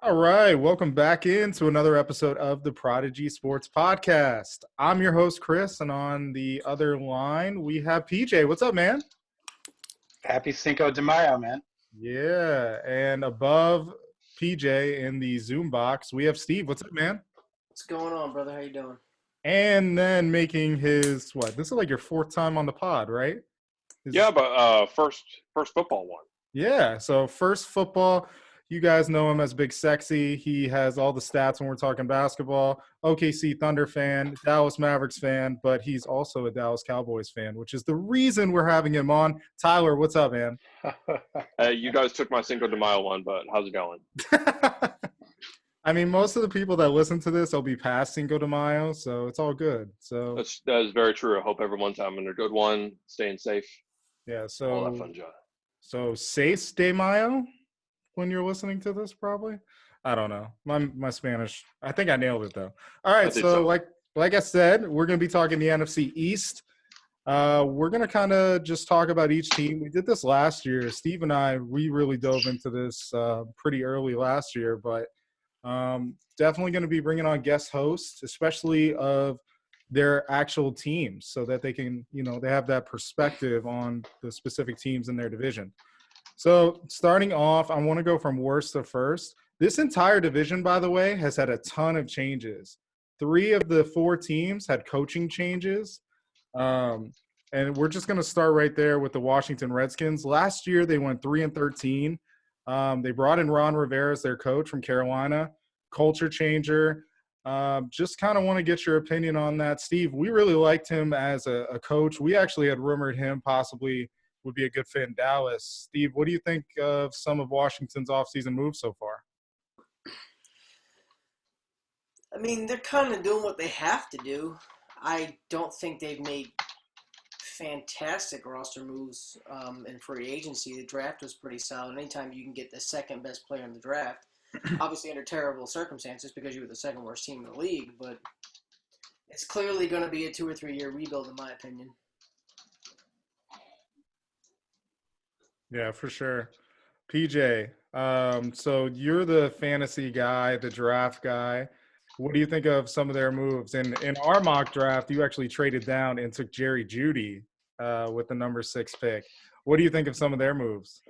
All right, welcome back into another episode of the Prodigy Sports Podcast. I'm your host, Chris, and on the other line, we have PJ. What's up, man? Happy Cinco de Mayo, man. Yeah, and above PJ in the Zoom box, we have Steve. What's up, man? What's going on, brother? How you doing? And then making his, this is like your fourth time on the pod, right? Yeah, but first football one. Yeah, so first football. You guys know him as Big Sexy. He has all the stats when we're talking basketball. OKC Thunder fan, Dallas Mavericks fan, but he's also a Dallas Cowboys fan, which is the reason we're having him on. Tyler, what's up, man? You guys took my Cinco de Mayo one, but how's it going? I mean, most of the people that listen to this will be past Cinco de Mayo, so it's all good. So that is very true. I hope everyone's having a good one, staying safe. Yeah, All so that fun jazz. So Seis de Mayo when you're listening to this, probably. I don't know. My Spanish. I think I nailed it though. All right, so like I said, we're gonna be talking the NFC East. We're gonna kind of just talk about each team. We did this last year. Steve and I, we really dove into this pretty early last year, but definitely going to be bringing on guest hosts, especially of their actual teams, so that they can, they have that perspective on the specific teams in their division. So starting off, I want to go from worst to first. This entire division, by the way, has had a ton of changes. 3 of the 4 teams had coaching changes. And we're just going to start right there with the Washington Redskins. Last year, they went 3-13. They brought in Ron Rivera as their coach from Carolina, culture changer. Just kind of want to get your opinion on that. Steve, we really liked him as a coach. We actually had rumored him possibly would be a good fit in Dallas. Steve, what do you think of some of Washington's offseason moves so far? I mean, they're kind of doing what they have to do. I don't think they've made fantastic roster moves in free agency. The draft was pretty solid. Anytime you can get the second best player in the draft, obviously under terrible circumstances because you were the second worst team in the league, but it's clearly going to be a 2 or 3 year rebuild in my opinion. Yeah, for sure. PJ, so you're the fantasy guy, the draft guy. What do you think of some of their moves? In our mock draft, you actually traded down and took Jerry Jeudy with the number 6 pick. What do you think of some of their moves?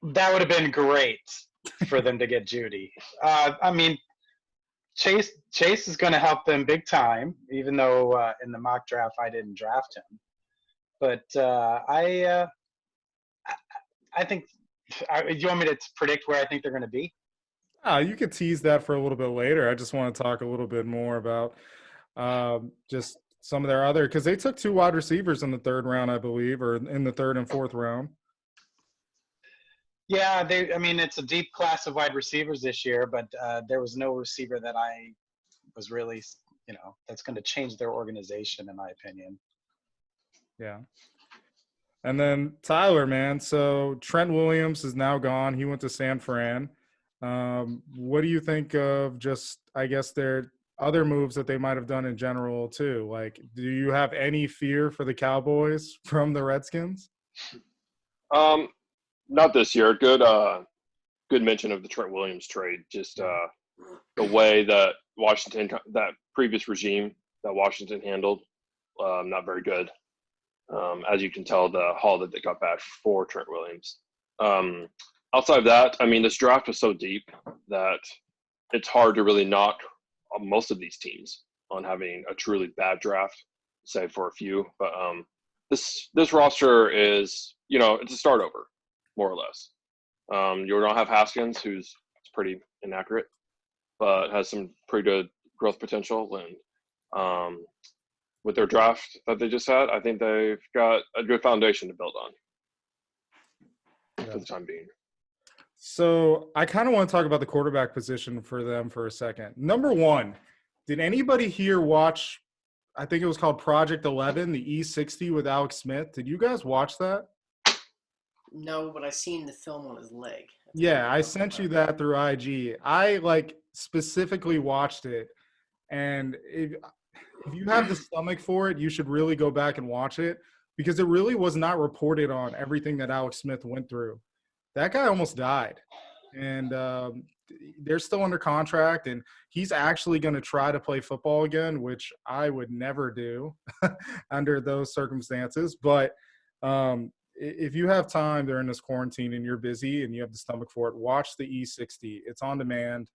That would have been great for them to get Jeudy. I mean, Chase is going to help them big time, even though in the mock draft I didn't draft him. But I think do you want me to predict where I think they're going to be? You could tease that for a little bit later. I just want to talk a little bit more about just some of their other – because they took 2 wide receivers in the 3rd round, I believe, or in the 3rd and 4th round. Yeah, it's a deep class of wide receivers this year, but there was no receiver that I was really, that's going to change their organization, in my opinion. Yeah. And then Tyler, man, so Trent Williams is now gone. He went to San Fran. What do you think of just, I guess, their other moves that they might have done in general too? Like, do you have any fear for the Cowboys from the Redskins? Not this year. Good mention of the Trent Williams trade. Just the way that that previous regime that Washington handled, not very good. As you can tell, the haul that they got back for Trent Williams. Outside of that, I mean, this draft was so deep that it's hard to really knock most of these teams on having a truly bad draft, save for a few. But this roster is, it's a start over, more or less. You don't have Haskins, who's pretty inaccurate, but has some pretty good growth potential. And with their draft that they just had, I think they've got a good foundation to build on for the time being. So I kind of want to talk about the quarterback position for them for a second. Number 1, did anybody here watch, I think it was called Project 11, the E60 with Alex Smith? Did you guys watch that? No, but I seen the film on his leg. Yeah, I sent you that through IG. I specifically watched it, and if you have the stomach for it, you should really go back and watch it, because it really was not reported on everything that Alex Smith went through. That guy almost died. and they're still under contract, and he's actually going to try to play football again, which I would never do under those circumstances. But if you have time during this quarantine and you're busy and you have the stomach for it, watch the E60. It's on demand.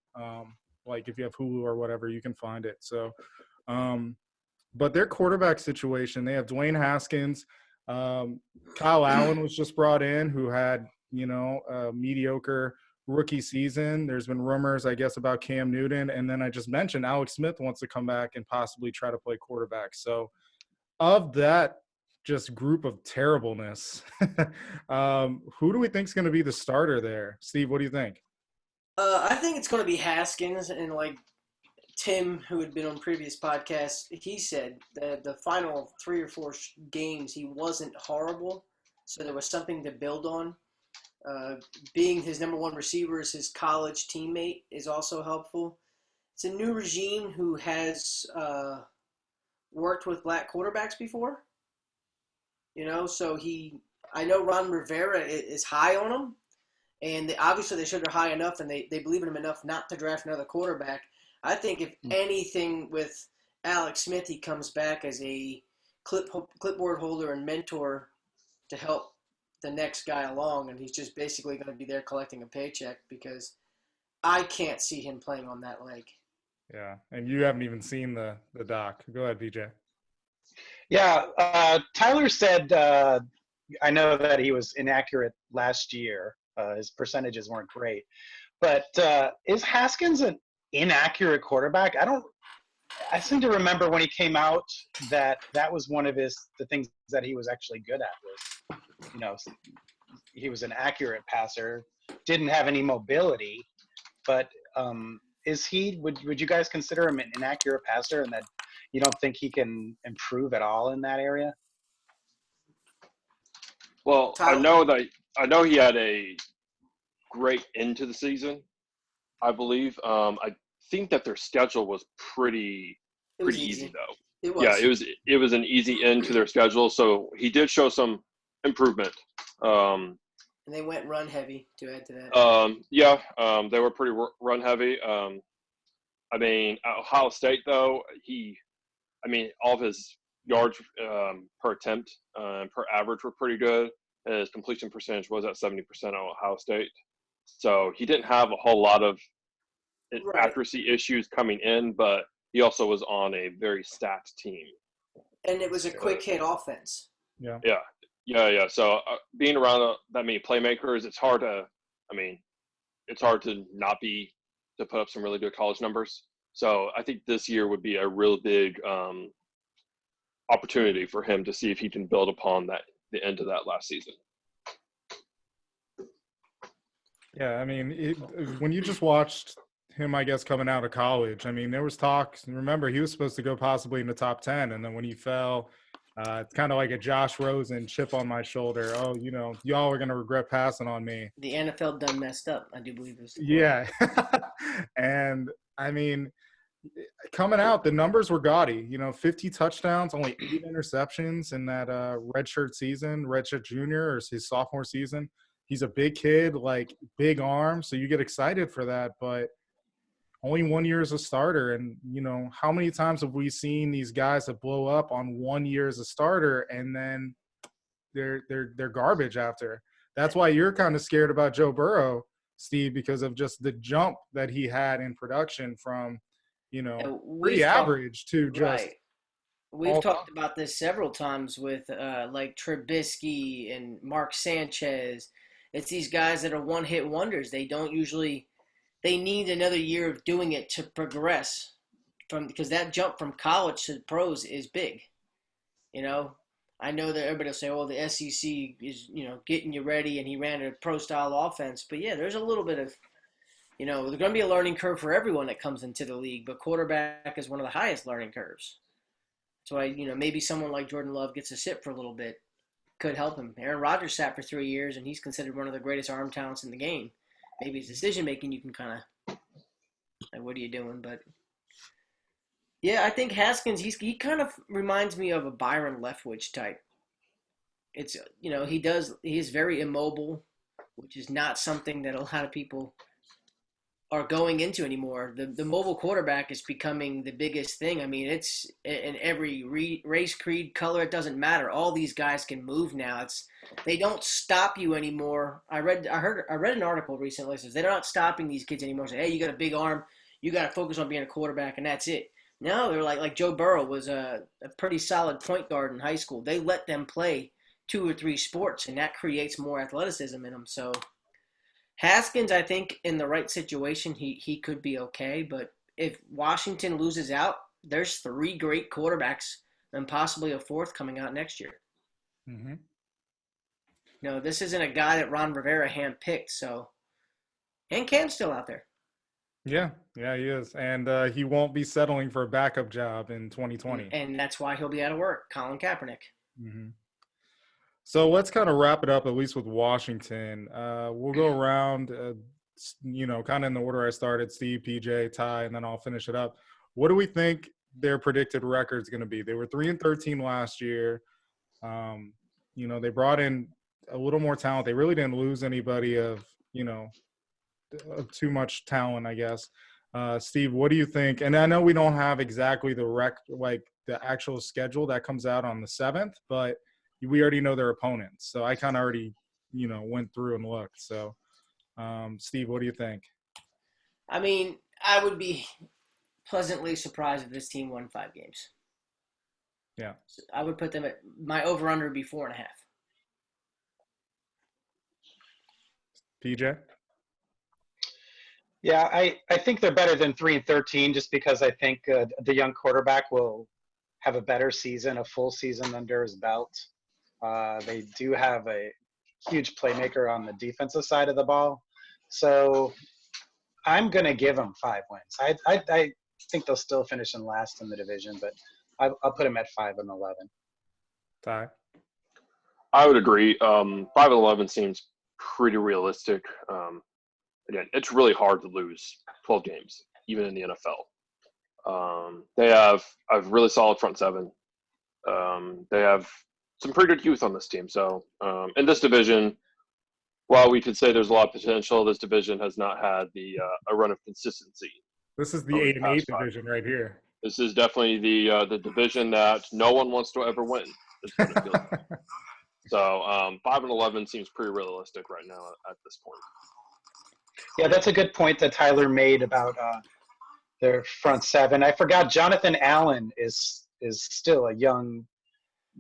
Like if you have Hulu or whatever, you can find it. So, but their quarterback situation, they have Dwayne Haskins. Kyle Allen was just brought in, who had, a mediocre rookie season. There's been rumors, I guess, about Cam Newton. And then I just mentioned Alex Smith wants to come back and possibly try to play quarterback. So of that just group of terribleness, who do we think is going to be the starter there? Steve, what do you think? I think it's going to be Haskins, and like Tim, who had been on previous podcasts, he said that the final 3 or 4 games he wasn't horrible, so there was something to build on. Being his number 1 receiver as his college teammate is also helpful. It's a new regime who has worked with black quarterbacks before. So I know Ron Rivera is high on him, and obviously they showed they're high enough, and they believe in him enough not to draft another quarterback. I think if anything with Alex Smith, he comes back as a clipboard holder and mentor to help the next guy along, and he's just basically going to be there collecting a paycheck, because I can't see him playing on that leg. Yeah, and you haven't even seen the doc. Go ahead, BJ. Yeah, Tyler said, I know that he was inaccurate last year. His percentages weren't great. But is Haskins an inaccurate quarterback? I seem to remember when he came out that was one of the things that he was actually good at was, he was an accurate passer, didn't have any mobility, but would you guys consider him an inaccurate passer, and that you don't think he can improve at all in that area? Well, I know he had a great end to the season, I believe. I think that their schedule was pretty easy though. It was. Yeah, it was an easy end to their schedule, so he did show some improvement. And they went run heavy to add to that. They were pretty run heavy. Ohio State though, all of his yards per attempt per average were pretty good. His completion percentage was at 70% on Ohio State. So he didn't have a whole lot of accuracy issues coming in, but he also was on a very stacked team. And it was a quick hit offense. Yeah. So being around that many playmakers, it's hard to put up some really good college numbers. So I think this year would be a real big opportunity for him to see if he can build upon the end of that last season. Yeah, when you just watched him, I guess, coming out of college, there was talk. Remember, he was supposed to go possibly in the top 10, and then when he fell, it's kind of like a Josh Rosen chip on my shoulder. Oh, y'all are going to regret passing on me. The NFL done messed up, I do believe it was. Yeah. And, coming out, the numbers were gaudy. 50 touchdowns, only 8 interceptions in that redshirt junior, or his sophomore season. He's a big kid, big arm, so you get excited for that. But only 1 year as a starter, and how many times have we seen these guys that blow up on 1 year as a starter, and then they're garbage after? That's why you're kind of scared about Joe Burrow, Steve, because of just the jump that he had in production from pretty average to just. Right. We've talked about this several times with like Trubisky and Mark Sanchez. It's these guys that are one-hit wonders. They need another year of doing it to progress because that jump from college to pros is big. I know that everybody will say, "Oh, the SEC is getting you ready," and he ran a pro-style offense. But yeah, there's a little bit of there's going to be a learning curve for everyone that comes into the league, but quarterback is one of the highest learning curves. So maybe someone like Jordan Love gets to sit for a little bit, could help him. Aaron Rodgers sat for 3 years, and he's considered one of the greatest arm talents in the game. Maybe his decision making, you can kind of what are you doing? But yeah, I think Haskins, he kind of reminds me of a Byron Leftwich type. It's he is very immobile, which is not something that a lot of people are going into anymore. The mobile quarterback is becoming the biggest thing. I mean, it's in every race, creed, color. It doesn't matter. All these guys can move now. They don't stop you anymore. I read an article recently that says they're not stopping these kids anymore. Say, hey, you got a big arm. You got to focus on being a quarterback, and that's it. No, they're like Joe Burrow was a pretty solid point guard in high school. They let them play 2 or 3 sports, and that creates more athleticism in them. So Haskins, I think, in the right situation, he could be okay. But if Washington loses out, there's 3 great quarterbacks and possibly a 4th coming out next year. Mm-hmm. No, this isn't a guy that Ron Rivera handpicked. So, and Cam's still out there. Yeah, he is. And he won't be settling for a backup job in 2020. And that's why he'll be out of work, Colin Kaepernick. Mm-hmm. So let's kind of wrap it up, at least with Washington. We'll go around, kind of in the order I started, Steve, PJ, Ty, and then I'll finish it up. What do we think their predicted record is going to be? They were 3-13 last year. They brought in a little more talent. They really didn't lose anybody of too much talent, I guess. Steve, what do you think? And I know we don't have exactly the actual schedule that comes out on the 7th, but we already know their opponents. So I kind of already, went through and looked. So, Steve, what do you think? I mean, I would be pleasantly surprised if this team won 5 games. Yeah. So I would put them at my over-under would be 4.5. PJ? Yeah, I think they're better than 3-13 just because I think the young quarterback will have a better season, a full season under his belt. They do have a huge playmaker on the defensive side of the ball. So I'm going to give them 5 wins. I think they'll still finish in last in the division, but I'll put them at 5-11. Ty? I would agree. 5-11 seems pretty realistic. Again, it's really hard to lose 12 games, even in the NFL. They have a really solid front 7. They have some pretty good youth on this team. So in this division, while we could say there's a lot of potential, this division has not had a run of consistency. This is the 8-8 division right here. This is definitely the division that no one wants to ever win. Is what it feels like. So 5-11 seems pretty realistic right now at this point. Yeah, that's a good point that Tyler made about their front 7. I forgot Jonathan Allen is still a young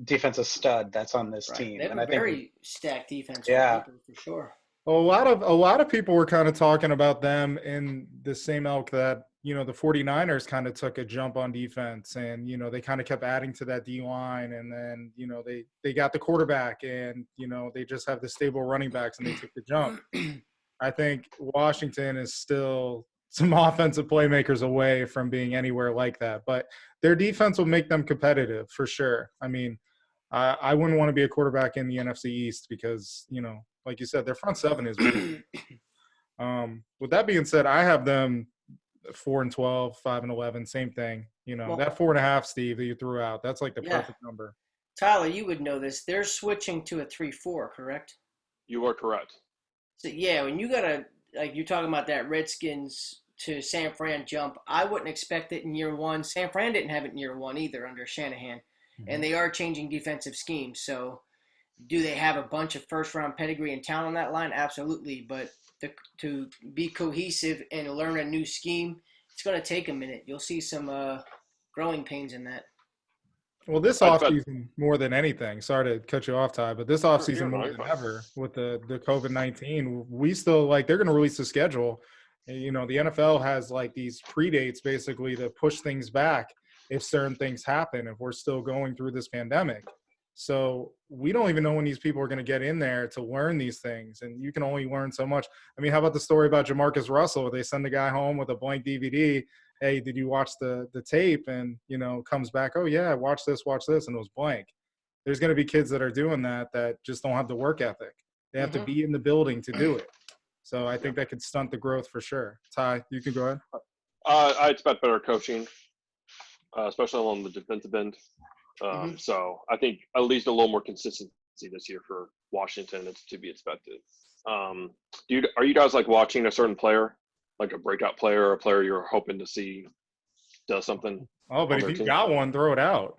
defensive stud that's on this team. They have a very stacked defense. Yeah, for sure. A lot of people were kind of talking about them in the same ilk that the 49ers kind of took a jump on defense, and they kind of kept adding to that D line, and then they got the quarterback, and they just have the stable running backs, and they took the jump. I think Washington is still some offensive playmakers away from being anywhere like that, but their defense will make them competitive for sure. I mean, I wouldn't want to be a quarterback in the NFC East because, like you said, their front 7 is weak. With that being said, I have them 4-12, 5-11, same thing. That 4.5, Steve, that you threw out, that's like the perfect number. Tyler, you would know this. They're switching to a 3-4, correct? You are correct. So, yeah, when you got you're talking about that Redskins to San Fran jump, I wouldn't expect it in year 1. San Fran didn't have it in year 1 either under Shanahan. Mm-hmm. And they are changing defensive schemes. So do they have a bunch of first-round pedigree and talent on that line? Absolutely. But to be cohesive and learn a new scheme, it's going to take a minute. You'll see some growing pains in that. Well, this offseason more than anything, sorry to cut you off, Ty, but this offseason more than ever with the COVID-19, we still they're going to release the schedule. The NFL has these predates basically to push things back if certain things happen, if we're still going through this pandemic. So we don't even know when these people are going to get in there to learn these things. And you can only learn so much. I mean, how about the story about Jamarcus Russell? They send the guy home with a blank DVD. Hey, did you watch the tape? And, comes back, oh, yeah, watch this, and it was blank. There's going to be kids that are doing that just don't have the work ethic. They have to be in the building to do it. So I think that could stunt the growth for sure. Ty, you can go ahead. I expect better coaching, especially on the defensive end. So I think at least a little more consistency this year for Washington is to be expected. Are you guys watching a certain player like a breakout player or a player you're hoping to see does something. Oh, but if you got one, throw it out.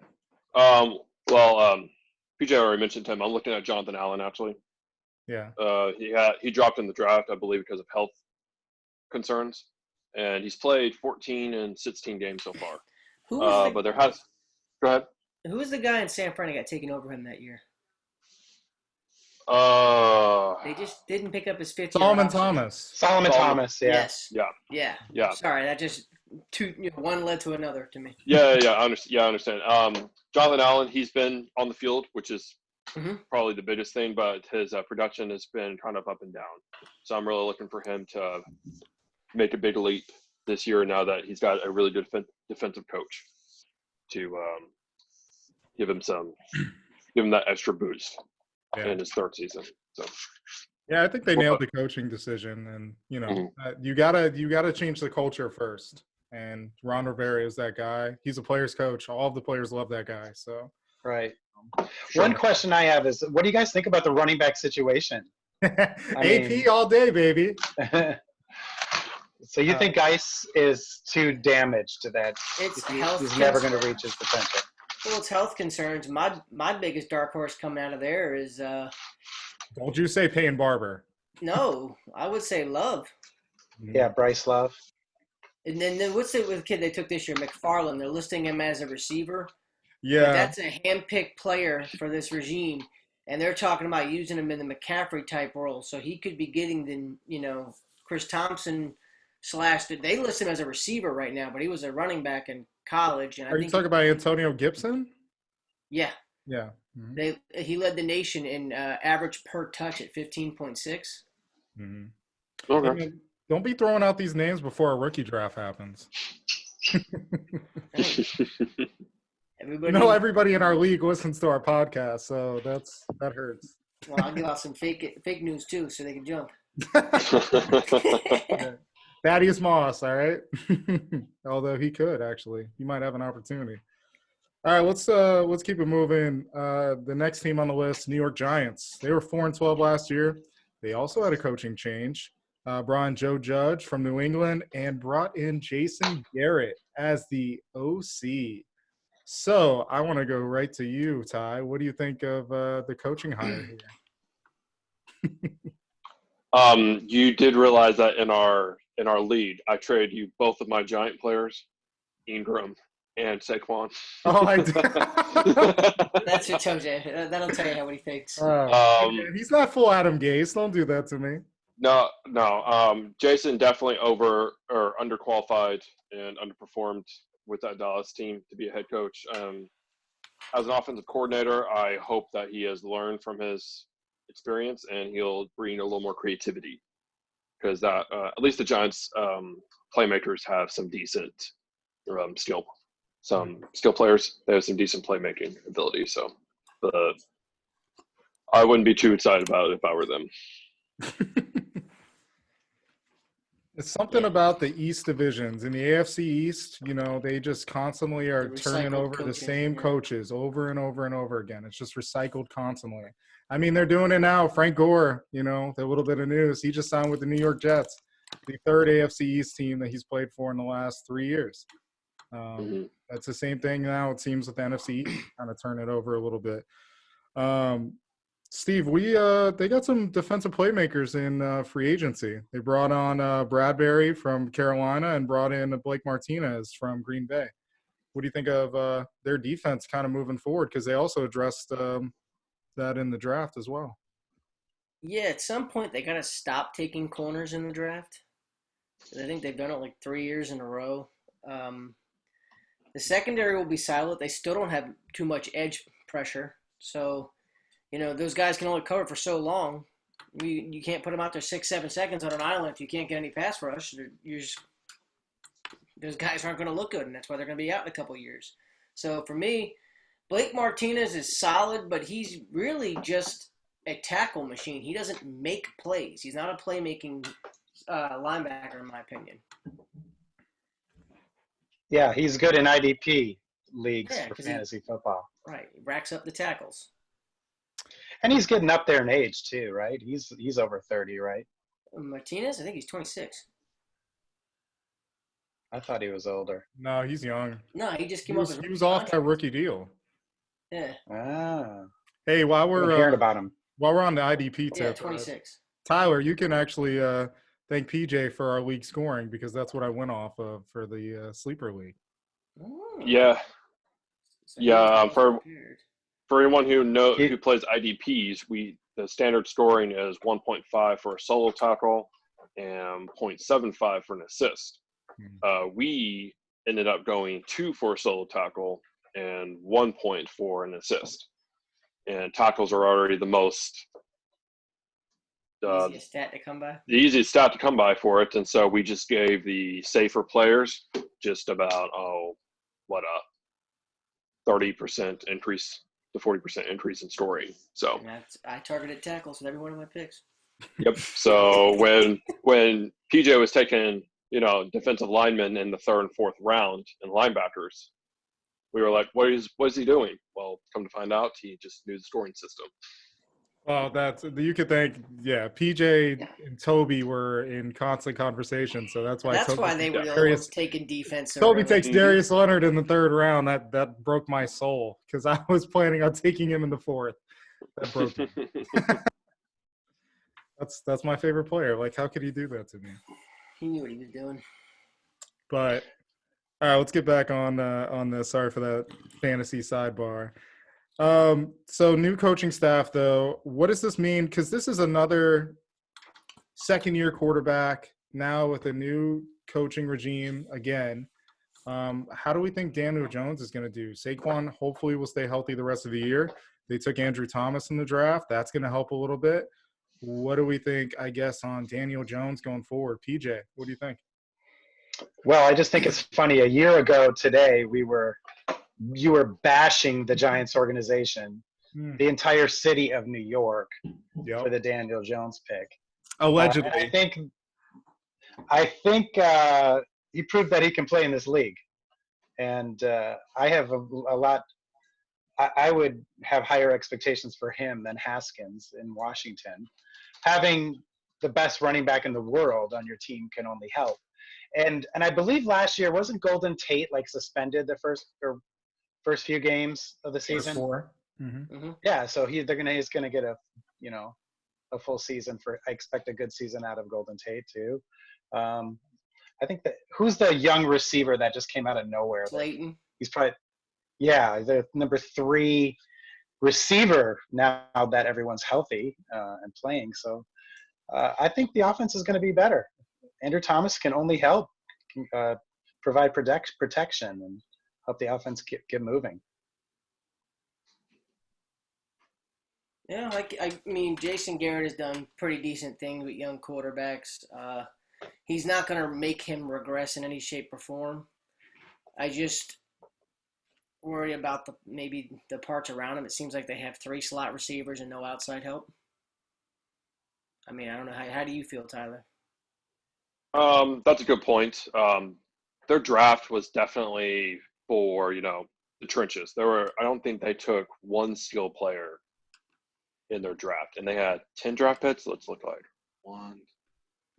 PJ already mentioned him. I'm looking at Jonathan Allen, actually. Yeah. He dropped in the draft, I believe, because of health concerns, and he's played 14 and 16 games so far. Go ahead. Who was the guy in San Fran that got taken over him that year? They just didn't pick up his 5th year Solomon option. Thomas. Solomon Thomas, yeah. Yes. Yeah. Sorry, that just one led to another to me. I understand. Jonathan Allen, he's been on the field, which is probably the biggest thing, but his production has been kind of up and down. So I'm really looking for him to make a big leap this year now that he's got a really good defensive coach to give him that extra boost in his 3rd season. So yeah, I think they nailed the coaching decision, and you gotta change the culture first. And Ron Rivera is that guy. He's a player's coach. All of the players love that guy. So right. One question I have is, what do you guys think about the running back situation? AP all day, baby. So you think Geis is too damaged to that? He's never going to reach his potential. Well, it's health concerns. My biggest dark horse coming out of there is. Don't you say Payne Barber? No, I would say Love. Yeah, Bryce Love. And then what's it with the kid they took this year, McFarland? They're listing him as a receiver. Yeah, but that's a hand-picked player for this regime, and they're talking about using him in the McCaffrey type role. So he could be getting the Chris Thompson / they list him as a receiver right now, but he was a running back in college. And Are you talking about Antonio Gibson? Yeah. Yeah. Mm-hmm. He led the nation in average per touch at 15.6. Mm-hmm. Okay. Don't be throwing out these names before a rookie draft happens. Everybody in our league listens to our podcast, so that hurts. Well, I'll give out some fake news too, so they can jump. Yeah. Thaddeus Moss, all right. Although he could actually, he might have an opportunity. All right, let's keep it moving. The next team on the list, New York Giants. They were 4-12 last year. They also had a coaching change. Brought in Joe Judge from New England and brought in Jason Garrett as the OC. So I want to go right to you, Ty. What do you think of the coaching hire here? You did realize that in our lead, I traded you both of my Giant players, Ingram and Saquon. Oh, I did. That's what tells you. That'll tell you what he thinks. He's not full Adam Gase. Don't do that to me. No. Jason definitely underqualified and underperformed with that Dallas team to be a head coach. As an offensive coordinator, I hope that he has learned from his experience and he'll bring a little more creativity, because that at least the Giants playmakers have some decent skill. Some skill players, they have some decent playmaking ability. So, I wouldn't be too excited about it if I were them. It's something about the East divisions. In the AFC East, they just constantly are turning over the same coaches over and over and over again. It's just recycled constantly. I mean, they're doing it now. Frank Gore, the little bit of news, he just signed with the New York Jets, the 3rd AFC East team that he's played for in the last 3 years. That's the same thing now, it seems, with the NFC East, kind of turn it over a little bit. Steve, they got some defensive playmakers in free agency. They brought on Bradbury from Carolina and brought in Blake Martinez from Green Bay. What do you think of their defense kind of moving forward? Because they also addressed that in the draft as well. Yeah, at some point they got to stop taking corners in the draft. I think they've done it like 3 years in a row. The secondary will be silent. They still don't have too much edge pressure. So, those guys can only cover for so long. You can't put them out there 6-7 seconds on an island if you can't get any pass rush. Those guys aren't going to look good, and that's why they're going to be out in a couple of years. So for me, Blake Martinez is solid, but he's really just a tackle machine. He doesn't make plays. He's not a playmaking linebacker, in my opinion. Yeah, he's good in IDP leagues for fantasy football. Right, he racks up the tackles. And he's getting up there in age too, right? He's over 30, right? Martinez, I think he's 26. I thought he was older. No, he's young. No, he just He came off was, his he was off that contract. rookie deal. Yeah. Ah, Hey, while I've been we're hearing about him. on the IDP Yeah, tip, 26. Tyler, you can actually thank PJ for our league scoring because that's what I went off of for the sleeper league. Oh. Yeah, So he was yeah. well prepared. For anyone who plays IDPs, the standard scoring is 1.5 for a solo tackle and 0.75 for an assist. We ended up going 2 for a solo tackle and 1 point for an assist. And tackles are already the most Easiest stat to come by. the easiest stat to come by for it, and so we just gave the safer players just about 30% increase to 40% increase in scoring. So I targeted tackles with every one of my picks. Yep. So when PJ was taking defensive linemen in the 3rd and 4th round and linebackers, we were like, what is he doing? Well, come to find out, he just knew the scoring system. Well, you could think, PJ and Toby were in constant conversation, so that's why. They were the only ones taking defense. Toby takes Darius Leonard in the 3rd round. That broke my soul because I was planning on taking him in the 4th. That broke me. That's my favorite player. Like, how could he do that to me? He knew what he was doing. But all right, let's get back on this. Sorry for that fantasy sidebar. So new coaching staff, though, what does this mean? Because this is another second-year quarterback now with a new coaching regime again. How do we think Daniel Jones is going to do? Saquon hopefully will stay healthy the rest of the year. They took Andrew Thomas in the draft. That's going to help a little bit. What do we think, I guess, on Daniel Jones going forward? PJ, what do you think? Well, I just think it's funny. A year ago today, you were bashing the Giants organization, the entire city of New York, for the Daniel Jones pick. Allegedly. I think he proved that he can play in this league. And I have a lot – I would have higher expectations for him than Haskins in Washington. Having the best running back in the world on your team can only help. And I believe last year, wasn't Golden Tate suspended the first few games of the season? 4. Mm-hmm. Yeah, so he's gonna get a full season. I expect a good season out of Golden Tate too. I think who's the young receiver that just came out of nowhere? Slayton. He's probably the number 3 receiver now that everyone's healthy and playing. So I think the offense is going to be better. Andrew Thomas can only help provide protection and help the offense get moving. Yeah, I mean, Jason Garrett has done pretty decent things with young quarterbacks. He's not going to make him regress in any shape or form. I just worry about maybe the parts around him. It seems like they have 3 slot receivers and no outside help. I mean, I don't know. How do you feel, Tyler? That's a good point. Their draft was definitely for, the trenches. I don't think they took one skill player in their draft, and they had 10 draft picks. Let's look like one.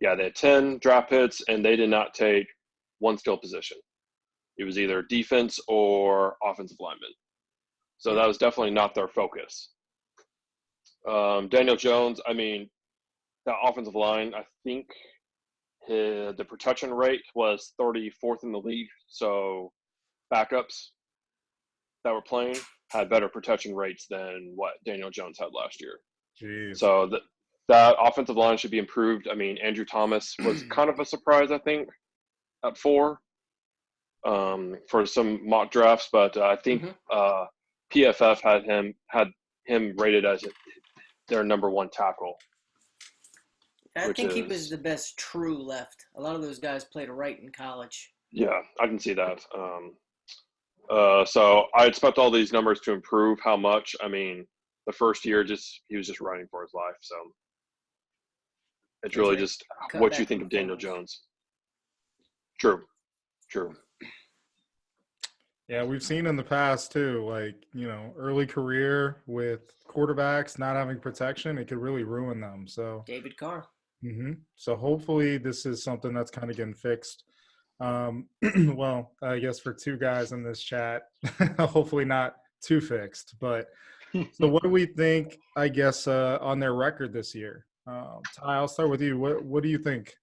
Yeah, they had 10 draft picks, and they did not take one skill position. It was either defense or offensive lineman. So that was definitely not their focus. Daniel Jones, I mean, the offensive line, I think the protection rate was 34th in the league. So backups that were playing had better protection rates than what Daniel Jones had last year. Jeez. So that offensive line should be improved. I mean, Andrew Thomas was kind of a surprise, I think, at 4 for some mock drafts, but I think PFF had him rated as their number 1 tackle. I think he was the best true left. A lot of those guys played right in college. Yeah, I can see that. So I expect all these numbers to improve. How much? I mean, the first year, he was just running for his life. So it's really just what you think of Daniel Jones. True. Yeah, we've seen in the past too, early career with quarterbacks not having protection, it could really ruin them. So David Carr. So hopefully this is something that's kind of getting fixed. Well, I guess for two guys in this chat, hopefully not too fixed. But so, what do we think? I guess on their record this year. Ty, I'll start with you. What do you think?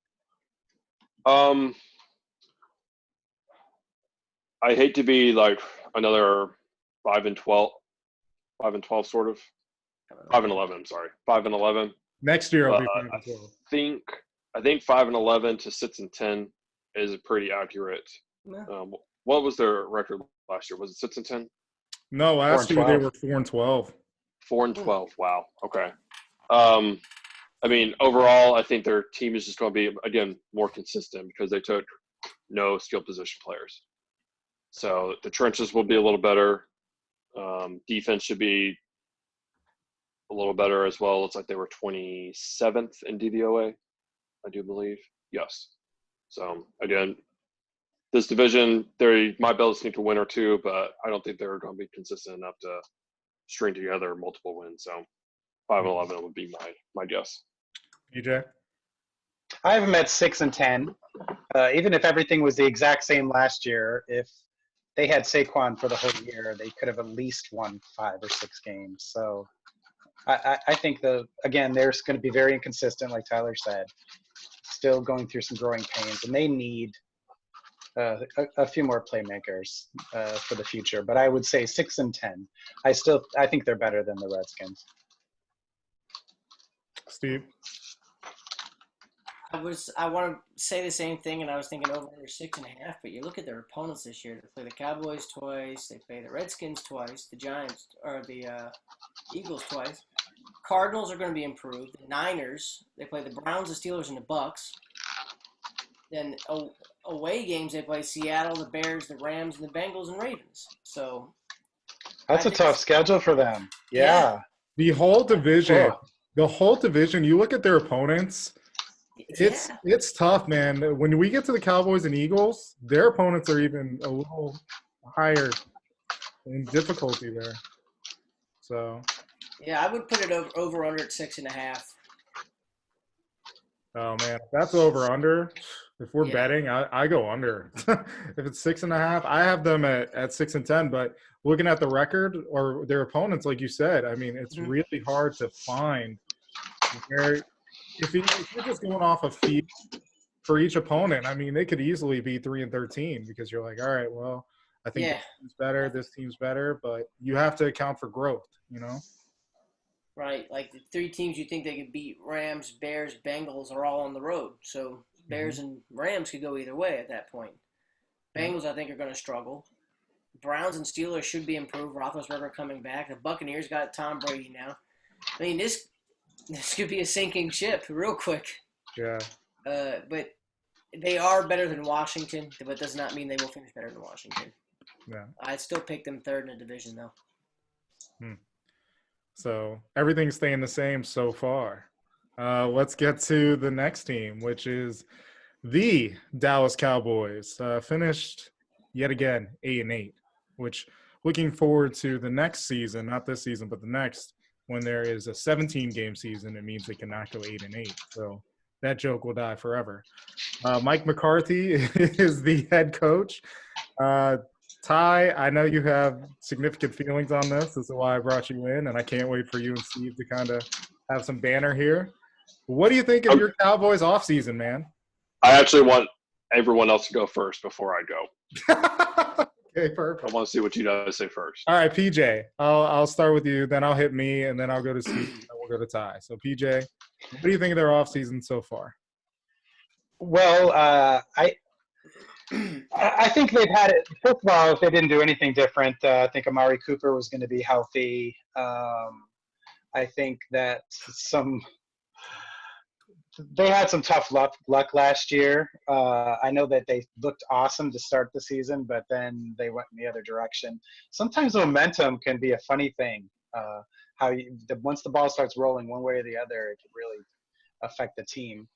I hate to be like another 5-12 sort of 5-11. I'm sorry, 5-11. Next year will be 5-12. I think 5-11 to 6-10 is pretty accurate. Yeah. What was their record last year? Was it 6-10? No, last year they were 4-12. 4-12. Wow. Okay. I mean, overall, I think their team is just going to be, again, more consistent because they took no skill position players. So the trenches will be a little better. Defense should be a little better as well. Looks like they were 27th in DVOA, I do believe. Yes. So, again, this division, they might be able to sneak a win or two, but I don't think they're going to be consistent enough to string together multiple wins. So 5-11 would be my guess. EJ? I have them at 6-10. Even if everything was the exact same last year, if they had Saquon for the whole year, they could have at least won 5 or 6 games. So I think they're going to be very inconsistent, like Tyler said, still going through some growing pains, and they need a few more playmakers for the future. But I would say 6-10. I think they're better than the Redskins. Steve? I want to say the same thing, and I was thinking over under 6.5. But you look at their opponents this year. They play the Cowboys twice. They play the Redskins twice. The Giants or the Eagles twice. Cardinals are going to be improved. The Niners. They play the Browns, the Steelers, and the Bucks. Then away games they play Seattle, the Bears, the Rams, and the Bengals and Ravens. So that's a tough schedule for them. Yeah. The whole division. The whole division. You look at their opponents. It's tough, man. When we get to the Cowboys and Eagles, their opponents are even a little higher in difficulty there. So, yeah, I would put it over under at 6.5. Oh man, if that's over under. If we're betting, I go under. If it's 6.5, I have them at 6-10. But looking at the record or their opponents, like you said, I mean, it's really hard to find where. If you're just going off of feet for each opponent, I mean, they could easily be 3-13 because you're like, all right, well, I think this team's better, but you have to account for growth, you know? Right. Like the 3 teams you think they could beat, Rams, Bears, Bengals, are all on the road. So Bears and Rams could go either way at that point. Bengals, I think, are going to struggle. Browns and Steelers should be improved. Roethlisberger coming back. The Buccaneers got Tom Brady now. I mean, this could be a sinking ship real quick. Yeah. But they are better than Washington, but does not mean they will finish better than Washington. Yeah. I'd still pick them third in the division, though. So everything's staying the same so far. Let's get to the next team, which is the Dallas Cowboys. Finished yet again 8-8, which looking forward to the next season, not this season, but the next. When there is a 17-game season, it means they cannot go 8-8. So that joke will die forever. Mike McCarthy is the head coach. Ty, I know you have significant feelings on this. This is why I brought you in, and I can't wait for you and Steve to kind of have some banner here. What do you think of your Cowboys offseason, man? I actually want everyone else to go first before I go. Okay, perfect. I want to see what you guys say first. All right, PJ, I'll start with you, then I'll hit me, and then I'll go to Steve, and then we'll go to Ty. So, PJ, what do you think of their offseason so far? Well, I think they've had it. First of all, if they didn't do anything different, I think Amari Cooper was going to be healthy. I think that they had some tough luck last year. I know that they looked awesome to start the season, but then they went in the other direction. Sometimes momentum can be a funny thing. Once the ball starts rolling one way or the other, it can really affect the team.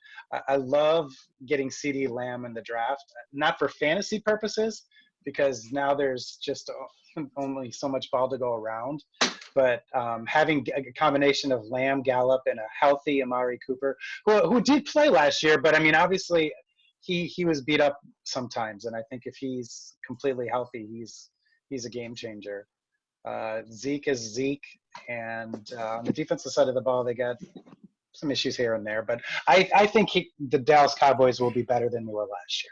I love getting CeeDee Lamb in the draft, not for fantasy purposes, because now there's just only so much ball to go around. But having a combination of Lamb, Gallup, and a healthy Amari Cooper, who did play last year, but I mean, obviously he was beat up sometimes, and I think if he's completely healthy, he's a game changer. Zeke is Zeke, and on the defensive side of the ball, they got some issues here and there. But I think the Dallas Cowboys will be better than they were last year.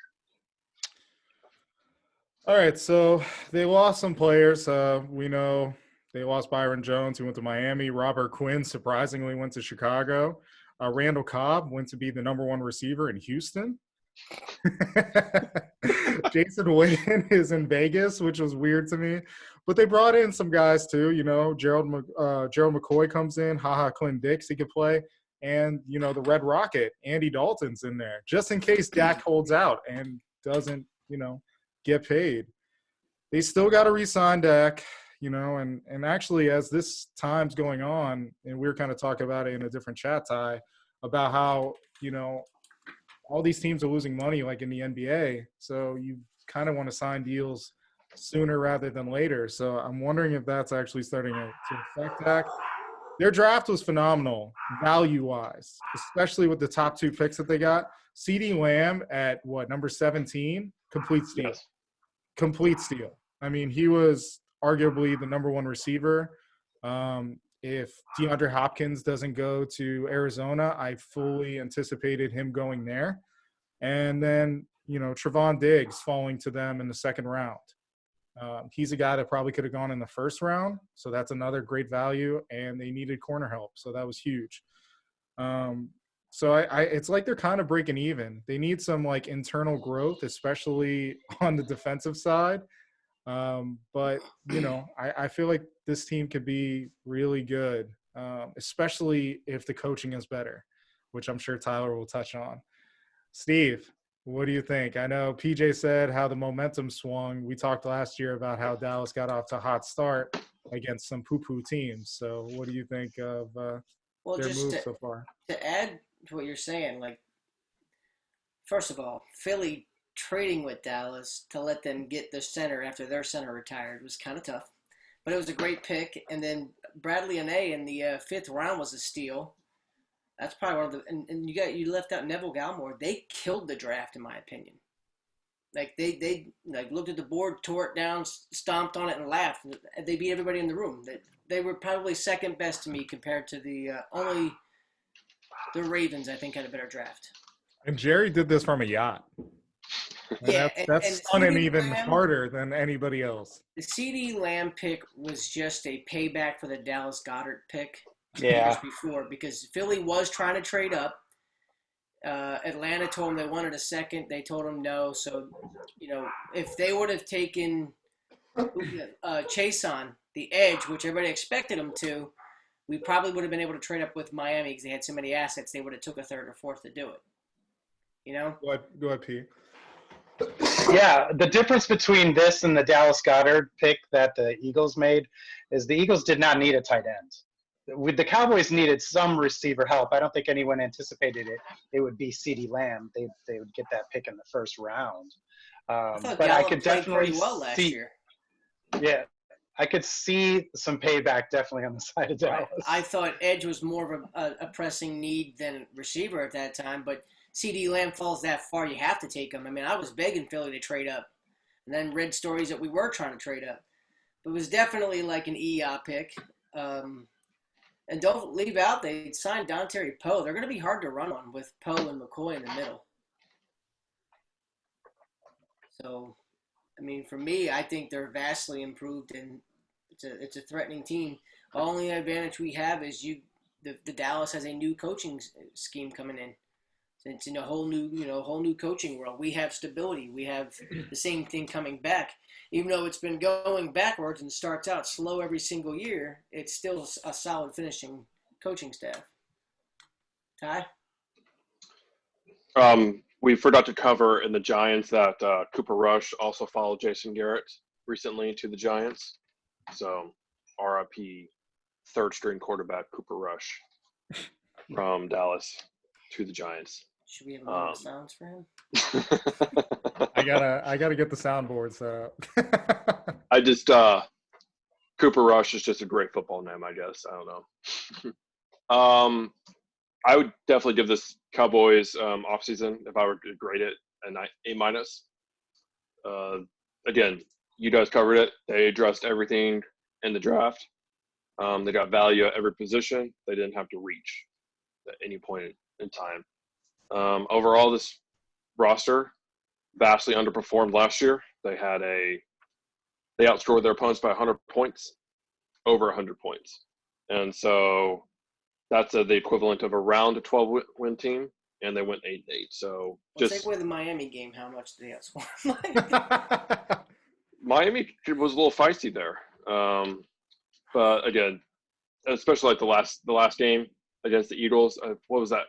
All right, so they lost some players. We know they lost Byron Jones, who went to Miami. Robert Quinn surprisingly went to Chicago. Randall Cobb went to be the number 1 receiver in Houston. Jason Witten is in Vegas, which was weird to me. But they brought in some guys too. Gerald McCoy comes in. Clint Dix, he could play. And, the Red Rocket, Andy Dalton's in there, just in case Dak holds out and doesn't, get paid. They still got to re-sign Dak, and actually as this time's going on, and we were kind of talking about it in a different chat, Ty, about how, all these teams are losing money like in the NBA. So you kind of want to sign deals sooner rather than later. So I'm wondering if that's actually starting to affect Dak. Their draft was phenomenal value-wise, especially with the top 2 picks that they got. CeeDee Lamb at number 17, complete steal. Yes. Complete steal. I mean, he was arguably the number 1 receiver. If DeAndre Hopkins doesn't go to Arizona, I fully anticipated him going there. And then, Trevon Diggs falling to them in the 2nd round. He's a guy that probably could have gone in the 1st round. So that's another great value. And they needed corner help. So that was huge. So it's like they're kind of breaking even. They need some internal growth, especially on the defensive side. But I feel like this team could be really good, especially if the coaching is better, which I'm sure Tyler will touch on. Steve, what do you think? I know PJ said how the momentum swung. We talked last year about how Dallas got off to a hot start against some poo-poo teams. So what do you think of their moves so far? To add to what you're saying, first of all, Philly trading with Dallas to let them get the center after their center retired was kind of tough, but it was a great pick. And then Bradley Anae in the 5th round was a steal. That's probably one of the and you left out Neville Gallimore. They killed the draft in my opinion. They looked at the board, tore it down, stomped on it, and laughed. They beat everybody in the room. They were probably 2nd best to me compared to only the Ravens. I think had a better draft. And Jerry did this from a yacht. That's stunning even harder than anybody else. The CeeDee Lamb pick was just a payback for the Dallas Goedert pick years before, because Philly was trying to trade up. Atlanta told them they wanted a 2nd. They told them no. So, if they would have taken Chase on the edge, which everybody expected them to, we probably would have been able to trade up with Miami because they had so many assets. They would have took a 3rd or 4th to do it. Go ahead, P. Yeah, the difference between this and the Dallas Goedert pick that the Eagles made is the Eagles did not need a tight end. The Cowboys needed some receiver help. I don't think anyone anticipated it would be CeeDee Lamb. They would get that pick in the 1st round. But I could definitely pretty well last year. Yeah, I could see some payback definitely on the side of Dallas. I thought edge was more of a pressing need than receiver at that time, but CeeDee Lamb falls that far, you have to take him. I mean, I was begging Philly to trade up, and then read stories that we were trying to trade up. But it was definitely like an EA pick. And don't leave out, they signed Dontari Poe. They're going to be hard to run on with Poe and McCoy in the middle. So, I mean, for me, I think they're vastly improved, and it's a threatening team. The only advantage we have is the Dallas has a new coaching scheme coming in. It's in a whole new coaching world. We have stability. We have the same thing coming back. Even though it's been going backwards and starts out slow every single year, it's still a solid finishing coaching staff. Ty? We forgot to cover in the Giants that Cooper Rush also followed Jason Garrett recently to the Giants. So RIP 3rd-string quarterback Cooper Rush from Dallas to the Giants. Should we have more sounds for him? I gotta get the soundboard set up. I just Cooper Rush is just a great football name, I guess. I don't know. I would definitely give this Cowboys offseason, if I were to grade it, an A minus. Again, you guys covered it. They addressed everything in the draft. They got value at every position. They didn't have to reach at any point in time. Overall, this roster vastly underperformed last year. They outscored their opponents by 100 points, over 100 points. And so that's the equivalent of around a 12-win team, and they went 8-8. So take away the Miami game. How much did they outscore? Miami was a little feisty there. But again, especially like the last game against the Eagles, what was that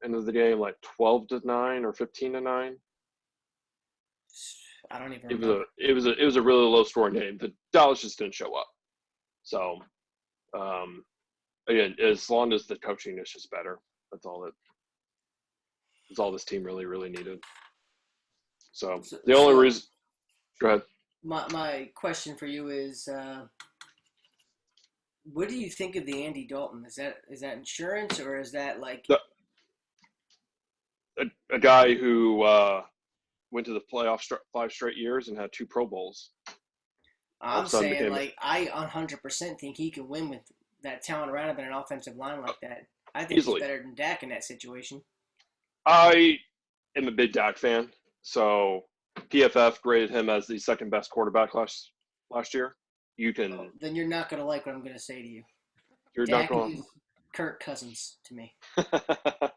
end of the game? Like 12-9 or 15-9? I don't even remember. It was a really low scoring game. The Dallas just didn't show up. So again, as long as the coaching is just better, that's all this team really, really needed. So the only reason go ahead. My question for you is what do you think of the Andy Dalton? Is that insurance, or is that like a guy who went to the playoffs 5 straight years and had 2 Pro Bowls? I'm saying, like, I 100% think he can win with that talent around him in an offensive line like that. I think he's better than Dak in that situation. I am a big Dak fan, so PFF graded him as the second best quarterback last year. You can. Then you're not going to like what I'm going to say to you. You're Dak not going. is Kirk Cousins to me. I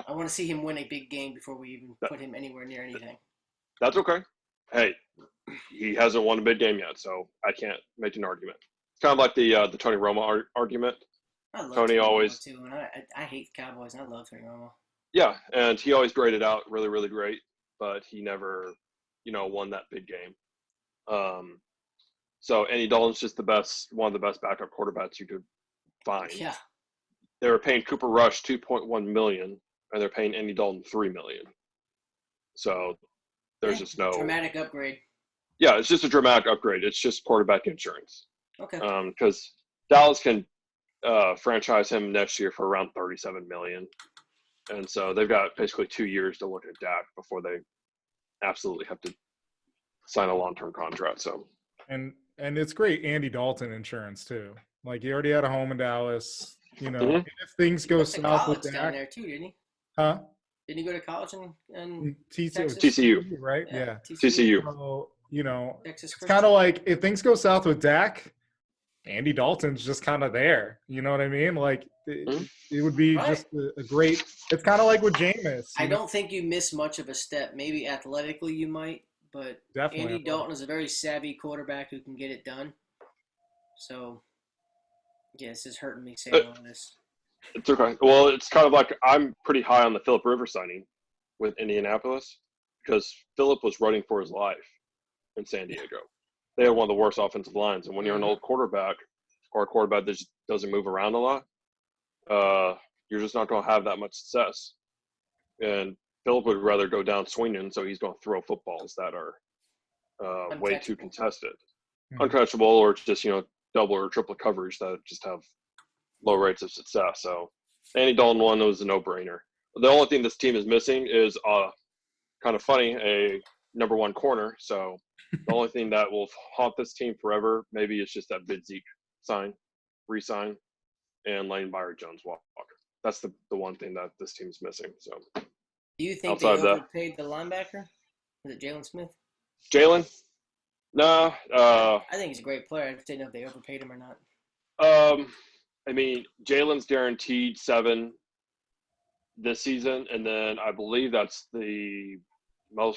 want to see him win a big game before we even put him anywhere near anything. That's okay. Hey, he hasn't won a big game yet, so I can't make an argument. It's kind of like the Tony Romo argument. I love Tony always too, and I hate the Cowboys, and I love Tony Romo. Yeah, and he always graded out really, really great, but he never, won that big game. So Andy Dalton's just one of the best backup quarterbacks you could find. Yeah. They were paying Cooper Rush $2.1 million, and they're paying Andy Dalton $3 million. So there's just no dramatic upgrade. Yeah, it's just a dramatic upgrade. It's just quarterback insurance. Okay. Because Dallas can franchise him next year for around $37 million, and so they've got basically 2 years to look at Dak before they absolutely have to sign a long-term contract. So. And it's great Andy Dalton insurance too. Like, he already had a home in Dallas. Mm-hmm. If things go south with Dak, down there too, didn't he? Huh? Didn't he go to college in TCU, right? Yeah. TCU. So, Texas it's kind of like if things go south with Dak, Andy Dalton's just kind of there. You know what I mean? Like, it would be just a great – it's kind of like with Jameis. I don't think you miss much of a step. Maybe athletically you might, but definitely Andy Dalton is a very savvy quarterback who can get it done. So, yeah, this is hurting me saying all this. It's okay. Well, it's kind of like I'm pretty high on the Phillip Rivers signing with Indianapolis because Phillip was running for his life in San Diego. They had one of the worst offensive lines. And when you're an old quarterback or a quarterback that just doesn't move around a lot, you're just not going to have that much success. And Phillip would rather go down swinging, so he's going to throw footballs that are way too contested. Uncatchable or just, double or triple coverage that just have low rates of success. So Andy Dalton one was a no-brainer. The only thing this team is missing is kind of funny, a number 1 corner. So the only thing that will haunt this team forever maybe is just that bid Zeke re-sign, and letting Byron Jones walk. That's the one thing that this team's missing. So do you think they overpaid the linebacker? Is it Jalen Smith? Jalen? No. I think he's a great player. I just didn't know if they overpaid him or not. I mean, Jalen's guaranteed 7 this season, and then I believe that's all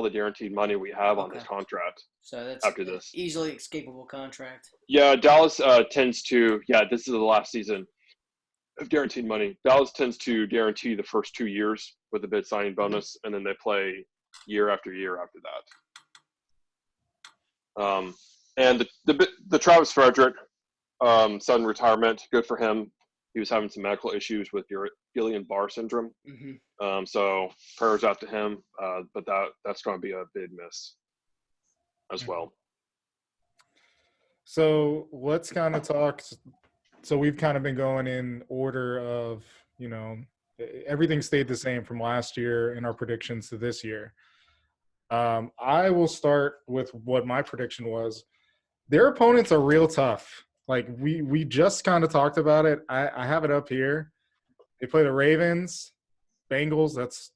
the guaranteed money we have on this contract. So that's after this easily escapable contract. Yeah, Dallas tends to. Yeah, this is the last season of guaranteed money. Dallas tends to guarantee the first 2 years with a bid signing bonus, and then they play year after year after that. And the Travis Frederick sudden retirement, good for him. He was having some medical issues with Guillain-Barré syndrome. Mm-hmm. So prayers out to him, but that's going to be a big miss as well. So let's kind of talk. So we've kind of been going in order of, everything stayed the same from last year in our predictions to this year. I will start with what my prediction was. Their opponents are real tough. Like we just kind of talked about it. I have it up here. They play the Ravens, Bengals. That's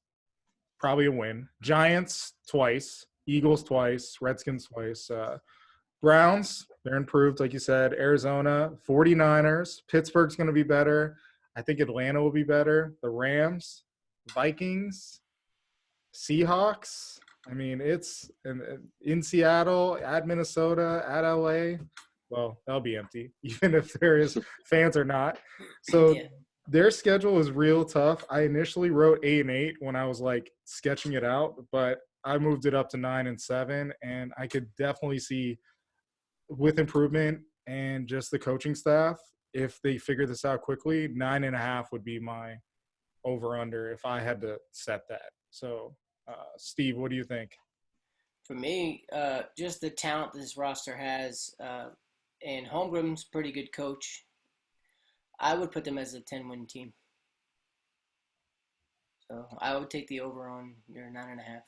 probably a win. Giants twice, Eagles twice, Redskins twice. Browns, they're improved, like you said. Arizona, 49ers. Pittsburgh's going to be better. I think Atlanta will be better. The Rams, Vikings, Seahawks. I mean, it's in Seattle, at Minnesota, at LA. Well, that'll be empty, even if there is fans or not. So their schedule is real tough. I initially wrote 8-8 when I was like sketching it out, but I moved it up to 9-7, and I could definitely see with improvement and just the coaching staff, if they figure this out quickly, 9.5 would be my over/under if I had to set that. So, Steve, what do you think? For me, just the talent this roster has, and Holmgren's pretty good coach. I would put them as a 10-win team. So I would take the over on your 9.5.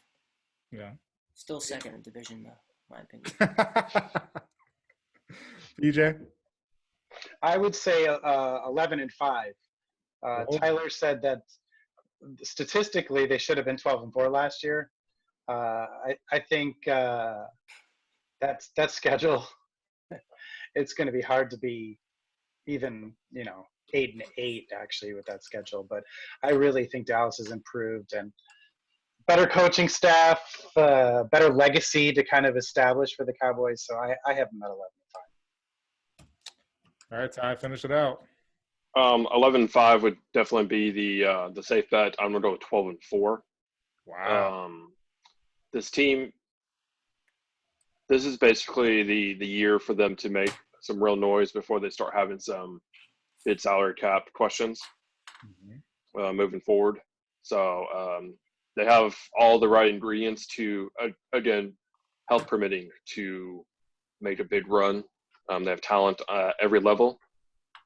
Yeah. Still second in division, though, my opinion. DJ? I would say 11-5. Tyler said that statistically they should have been 12-4 last year. I think that schedule, it's going to be hard to be even 8-8 actually with that schedule. But I really think Dallas has improved, and better coaching staff, better legacy to kind of establish for the Cowboys. So I have them at 11-5. All right, Ty, finish it out. 11-5 would definitely be the safe bet. I'm gonna go with 12-4. Wow. This team, this is basically the year for them to make some real noise before they start having some bid salary cap questions moving forward. So they have all the right ingredients to, again, health permitting, to make a big run. They have talent at every level.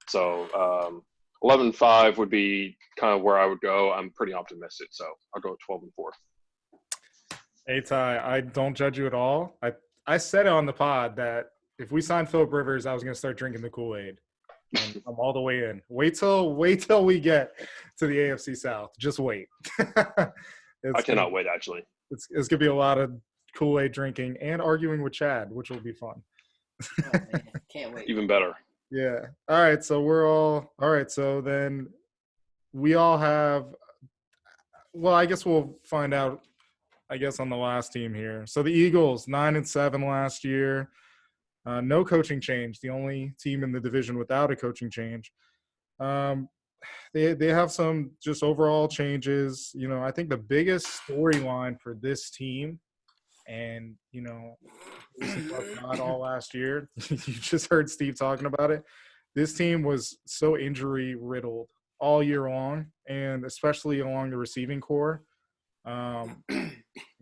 So 11-5 would be kind of where I would go. I'm pretty optimistic, so I'll go 12-4. Hey, Ty, I don't judge you at all. I said it on the pod that if we signed Phillip Rivers, I was going to start drinking the Kool-Aid. And I'm all the way in. Wait till we get to the AFC South. Just wait. I cannot wait, actually. It's going to be a lot of Kool-Aid drinking and arguing with Chad, which will be fun. Oh, man. Can't wait. Even better. Yeah. All right. So all right. So then we all have, well, I guess we'll find out, on the last team here. So the Eagles, 9-7 last year. No coaching change. The only team in the division without a coaching change. They have some just overall changes. I think the biggest storyline for this team, and not all last year. You just heard Steve talking about it. This team was so injury riddled all year long, and especially along the receiving core.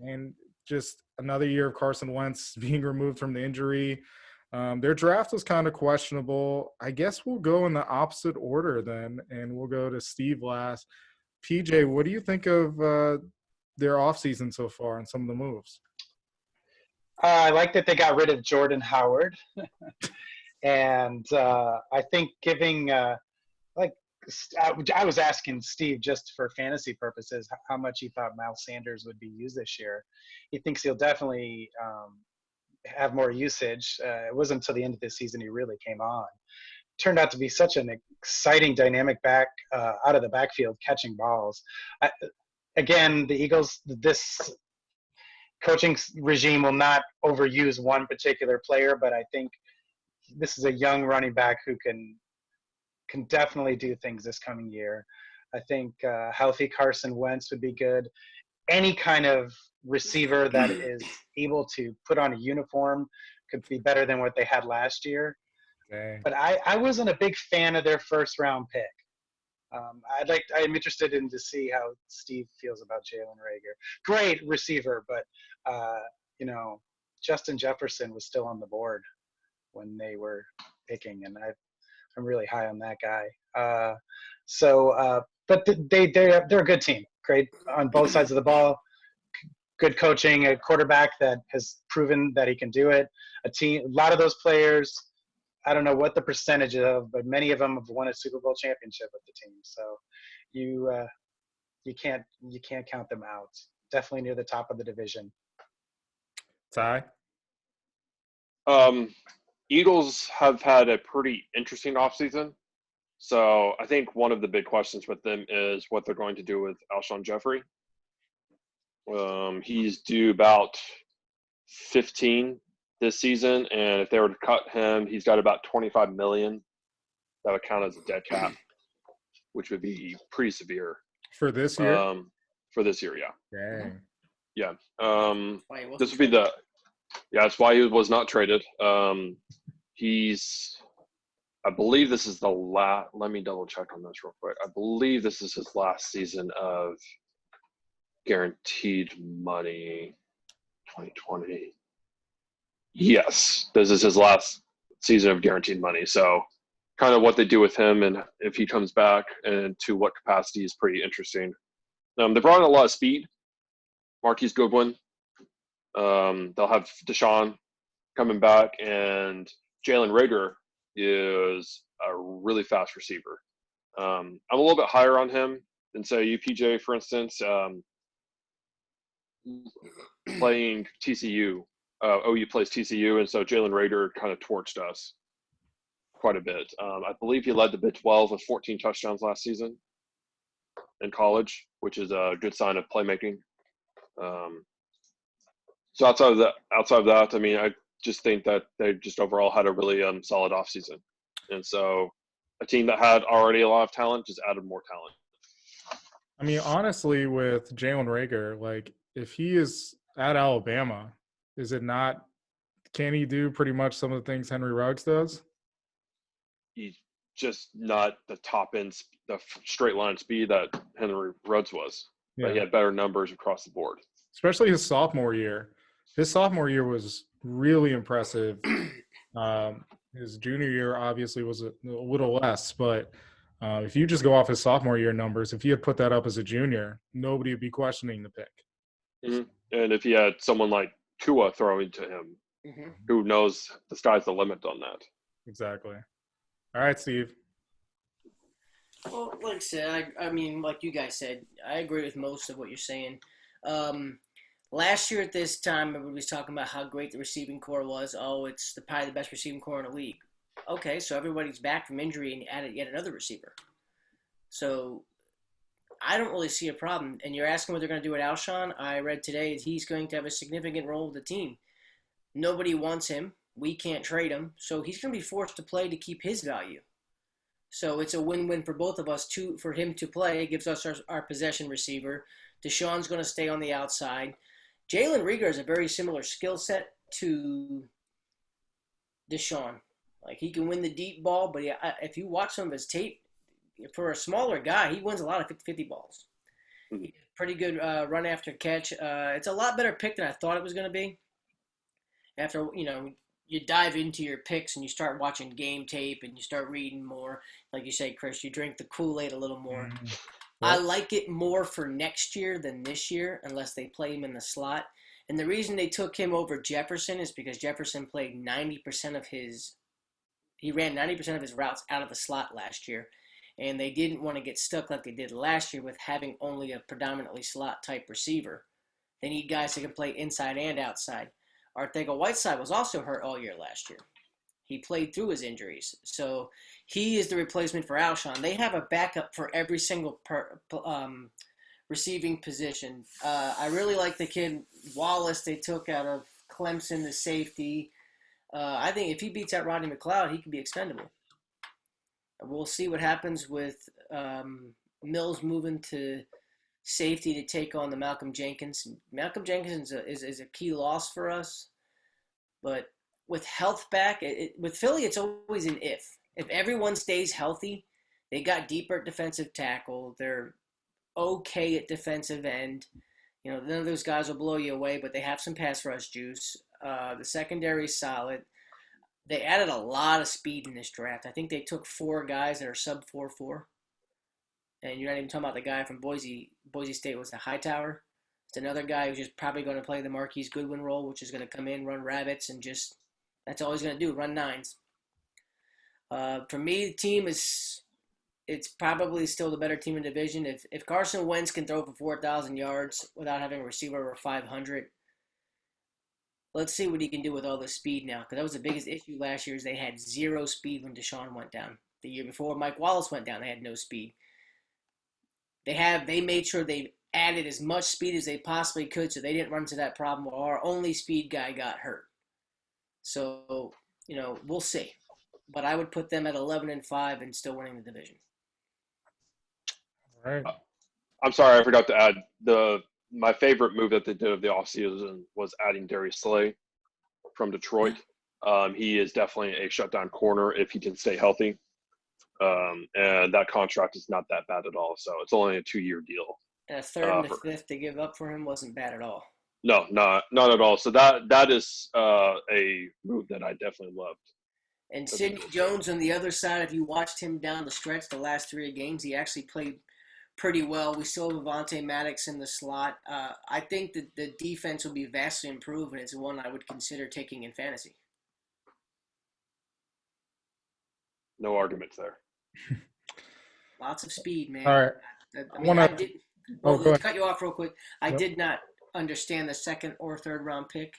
And just another year of Carson Wentz being removed from the injury. Their draft was kind of questionable. I guess we'll go in the opposite order then, and we'll go to Steve last. PJ, what do you think of their offseason so far and some of the moves? I like that they got rid of Jordan Howard. And I think giving I was asking Steve just for fantasy purposes how much he thought Miles Sanders would be used this year. He thinks he'll definitely have more usage. It wasn't until the end of the season he really came on. Turned out to be such an exciting, dynamic back out of the backfield catching balls. Again, the Eagles, this coaching regime will not overuse one particular player, but I think this is a young running back who can definitely do things this coming year. I think healthy Carson Wentz would be good. Any kind of receiver that is able to put on a uniform could be better than what they had last year. Okay. But I wasn't a big fan of their first round pick. I'm interested in to see how Steve feels about Jalen Reagor. Great receiver, but Justin Jefferson was still on the board when they were picking, and I'm really high on that guy. But they're a good team. Great on both sides of the ball. good coaching, a quarterback that has proven that he can do it. A lot of those players, I don't know what the percentage of, but many of them have won a Super Bowl championship with the team. So you can't count them out. Definitely near the top of the division. Ty? Eagles have had a pretty interesting offseason. So I think one of the big questions with them is what they're going to do with Alshon Jeffrey. He's due about 15 this season, and if they were to cut him, he's got about $25 million. That would count as a dead cap, which would be pretty severe For this year? For this year, yeah. Dang. Yeah. This would be that's why he was not traded. I believe this is the last. Let me double check on this real quick. I believe this is his last season of guaranteed money. 2020. Yes, this is his last season of guaranteed money. So, kind of what they do with him and if he comes back and to what capacity is pretty interesting. They brought in a lot of speed. Marquise Goodwin. They'll have Deshaun coming back, and Jalen Reagor is a really fast receiver. I'm a little bit higher on him than, say, UPJ, for instance. Playing TCU, OU plays TCU, and so Jalen Reagor kind of torched us quite a bit. I believe he led the Big 12 with 14 touchdowns last season in college, which is a good sign of playmaking. So outside of that, I mean, I just think that they just overall had a really solid offseason. And so a team that had already a lot of talent just added more talent. I mean, honestly, with Jalen Reagor, like, if he is at Alabama, is it not – can he do pretty much some of the things Henry Ruggs does? He's just not the top end, the straight line speed that Henry Ruggs was. Yeah. But he had better numbers across the board. Especially his sophomore year. His sophomore year was really impressive. His junior year obviously was a little less, but if you just go off his sophomore year numbers, if he had put that up as a junior, nobody would be questioning the pick. Mm-hmm. And if he had someone like Tua throwing to him, who knows, the sky's the limit on that. Exactly. All right, Steve. Well, like I said, I mean, like you guys said, I agree with most of what you're saying. Last year at this time, everybody was talking about how great the receiving core was. Oh, it's probably the best receiving core in the league. Okay, so everybody's back from injury and added yet another receiver. So I don't really see a problem. And you're asking what they're going to do with Alshon. I read today that he's going to have a significant role with the team. Nobody wants him. We can't trade him. So he's going to be forced to play to keep his value. So it's a win-win for both of us for him to play. It gives us our possession receiver. Deshaun's going to stay on the outside. Jalen Reagor has a very similar skill set to Deshaun. Like, he can win the deep ball, but if you watch some of his tape, for a smaller guy, he wins a lot of 50-50 balls. Pretty good run after catch. It's a lot better pick than I thought it was going to be. After, you dive into your picks and you start watching game tape and you start reading more. Like you say, Chris, you drink the Kool-Aid a little more. Mm-hmm. I like it more for next year than this year, unless they play him in the slot. And the reason they took him over Jefferson is because Jefferson played 90% of he ran 90% of his routes out of the slot last year. And they didn't want to get stuck like they did last year with having only a predominantly slot-type receiver. They need guys that can play inside and outside. Arcega-Whiteside was also hurt all year last year. He played through his injuries. So he is the replacement for Alshon. They have a backup for every single receiving position. I really like the kid Wallace they took out of Clemson, the safety. I think if he beats out Rodney McLeod, he can be expendable. We'll see what happens with Mills moving to safety to take on the Malcolm Jenkins. Malcolm Jenkins is a key loss for us. But with health back, with Philly, it's always an if. If everyone stays healthy, they got deeper at defensive tackle. They're okay at defensive end. None of those guys will blow you away, but they have some pass rush juice. The secondary is solid. They added a lot of speed in this draft. I think they took 4 guys that are sub 4.4. And you're not even talking about the guy from Boise State was the Hightower. It's another guy who's just probably going to play the Marquise Goodwin role, which is going to come in, run rabbits, and just that's all he's going to do, run nines. For me, the team it's probably still the better team in the division. If Carson Wentz can throw for 4,000 yards without having a receiver over 500, let's see what he can do with all this speed now. Because that was the biggest issue last year is they had zero speed when Deshaun went down. The year before Mike Wallace went down, they had no speed. They made sure they added as much speed as they possibly could so they didn't run into that problem where our only speed guy got hurt. So, we'll see. But I would put them at 11-5 and still winning the division. All right. I'm sorry, I forgot to add my favorite move that they did of the offseason was adding Darius Slay from Detroit. He is definitely a shutdown corner if he can stay healthy. And that contract is not that bad at all. So it's only a 2-year deal. And a third and a fifth to give up for him wasn't bad at all. No, not at all. So that is a move that I definitely loved. And Sidney Jones on the other side, if you watched him down the stretch the last 3 games, he actually played pretty well. We still have Avonte Maddox in the slot. I think that the defense will be vastly improved, and it's one I would consider taking in fantasy. No arguments there. Lots of speed, man. All right. To cut you off real quick, I did not understand the second or third round pick.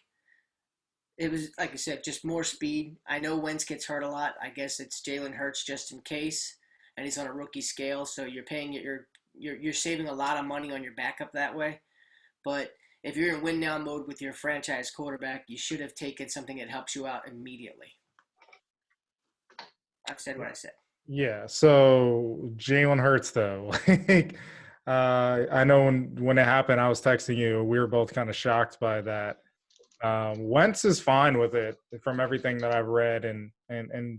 It was, like I said, just more speed. I know Wentz gets hurt a lot. I guess it's Jalen Hurts just in case, and he's on a rookie scale, so you're paying you're saving a lot of money on your backup that way. But if you're in win now mode with your franchise quarterback, you should have taken something that helps you out immediately. I've said what I said. Yeah. So Jalen Hurts, though, I know when it happened, I was texting you. We were both kind of shocked by that. Wentz is fine with it from everything that I've read and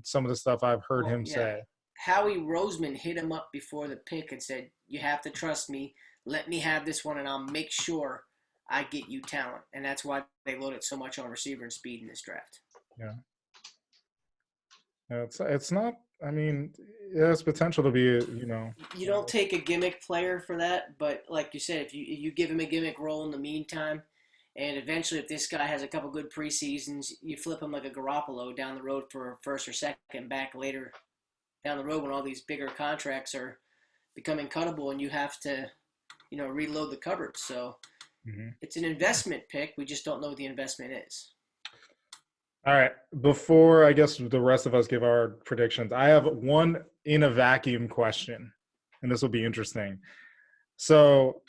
some of the stuff I've heard him say. Howie Roseman hit him up before the pick and said, "You have to trust me. Let me have this one, and I'll make sure I get you talent." And that's why they loaded so much on receiver and speed in this draft. Yeah. It's not. I mean, it has potential to be. You don't take a gimmick player for that, but like you said, if you give him a gimmick role in the meantime. And eventually, if this guy has a couple good preseasons, you flip him like a Garoppolo down the road for first or second back later down the road when all these bigger contracts are becoming cuttable and you have to, reload the cupboard. So It's an investment pick. We just don't know what the investment is. All right. Before, I guess, the rest of us give our predictions, I have one in a vacuum question, and this will be interesting. So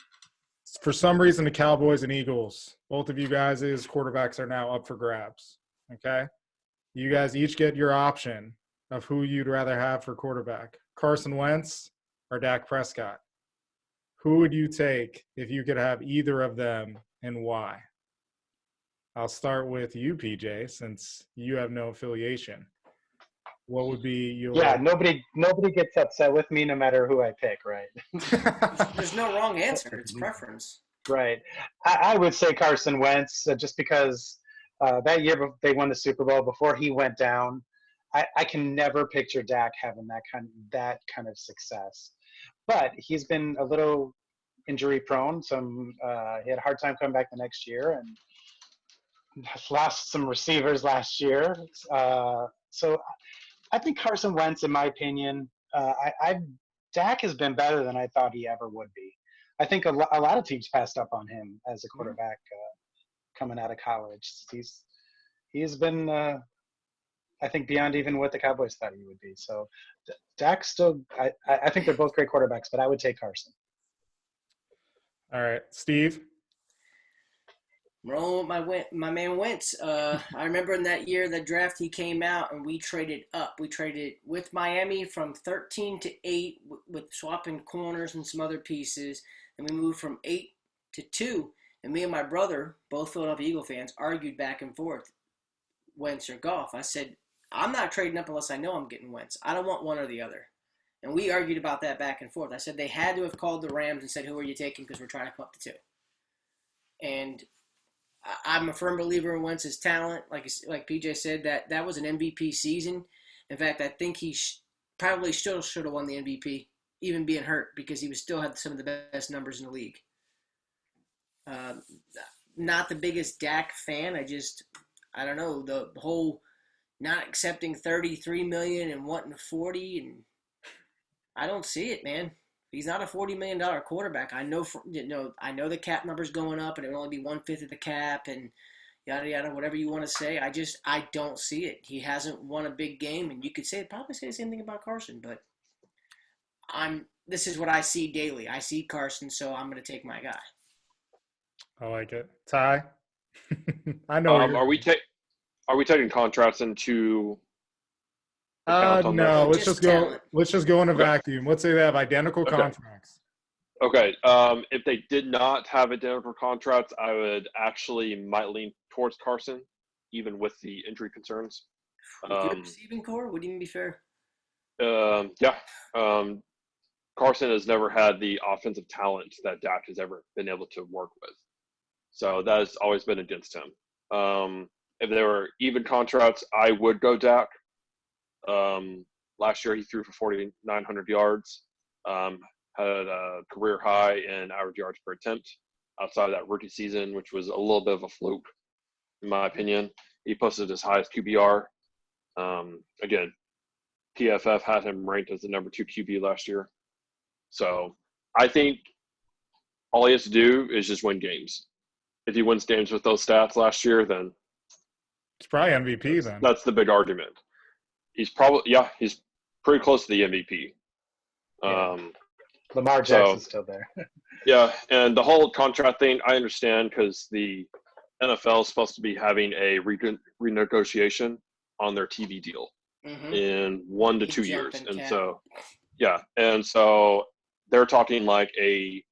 for some reason, the Cowboys and Eagles, both of you guys' quarterbacks are now up for grabs, okay? You guys each get your option of who you'd rather have for quarterback, Carson Wentz or Dak Prescott. Who would you take if you could have either of them, and why? I'll start with you, PJ, since you have no affiliation. What would be your... Yeah, nobody gets upset with me no matter who I pick, right? There's no wrong answer. It's preference. Right. I would say Carson Wentz just because that year they won the Super Bowl before he went down. I can never picture Dak having that kind of success. But he's been a little injury prone. He had a hard time coming back the next year and lost some receivers last year. So I think Carson Wentz, in my opinion, Dak has been better than I thought he ever would be. I think a lot of teams passed up on him as a quarterback coming out of college. He's been, I think, beyond even what the Cowboys thought he would be. So Dak still, I think they're both great quarterbacks, but I would take Carson. All right, Steve. Rolling with my man Wentz. I remember in that year, the draft, he came out and we traded up. We traded with Miami from 13 to 8 with swapping corners and some other pieces. And we moved from 8 to 2. And me and my brother, both Philadelphia Eagle fans, argued back and forth, Wentz or Goff. I said, I'm not trading up unless I know I'm getting Wentz. I don't want one or the other. And we argued about that back and forth. I said they had to have called the Rams and said, who are you taking? Because we're trying to come up to 2. And I'm a firm believer in Wentz's talent. Like PJ said, that was an MVP season. In fact, I think he probably still should have won the MVP, even being hurt, because he still had some of the best numbers in the league. Not the biggest Dak fan. I don't know, the whole not accepting $33 million and wanting 40, and I don't see it, man. He's not a $40 million quarterback. I know I know the cap number's going up, and it will only be 1/5 of the cap, and yada yada, whatever you want to say. I don't see it. He hasn't won a big game, and you could probably say the same thing about Carson, but this is what I see daily. I see Carson, so I'm going to take my guy. I like it. Ty? I know. Are we taking contracts into account on no, that? let's just go in a vacuum. Let's say they have identical contracts. Okay. If they did not have identical contracts, I would might lean towards Carson, even with the injury concerns. Good receiving core would even be fair. Yeah. Carson has never had the offensive talent that Dak has ever been able to work with. So that has always been against him. If there were even contracts, I would go Dak. Last year he threw for 4,900 yards, had a career high in average yards per attempt outside of that rookie season, which was a little bit of a fluke, in my opinion. He posted his highest QBR. Again, PFF had him ranked as the number 2 QB last year. So I think all he has to do is just win games. If he wins games with those stats last year, then it's probably MVP then. That's the big argument. He's pretty close to the MVP. Yeah. Lamar Jackson's still there. Yeah, and the whole contract thing, I understand because the NFL is supposed to be having a renegotiation on their TV deal in 1 to 2 years. And so, and so they're talking like a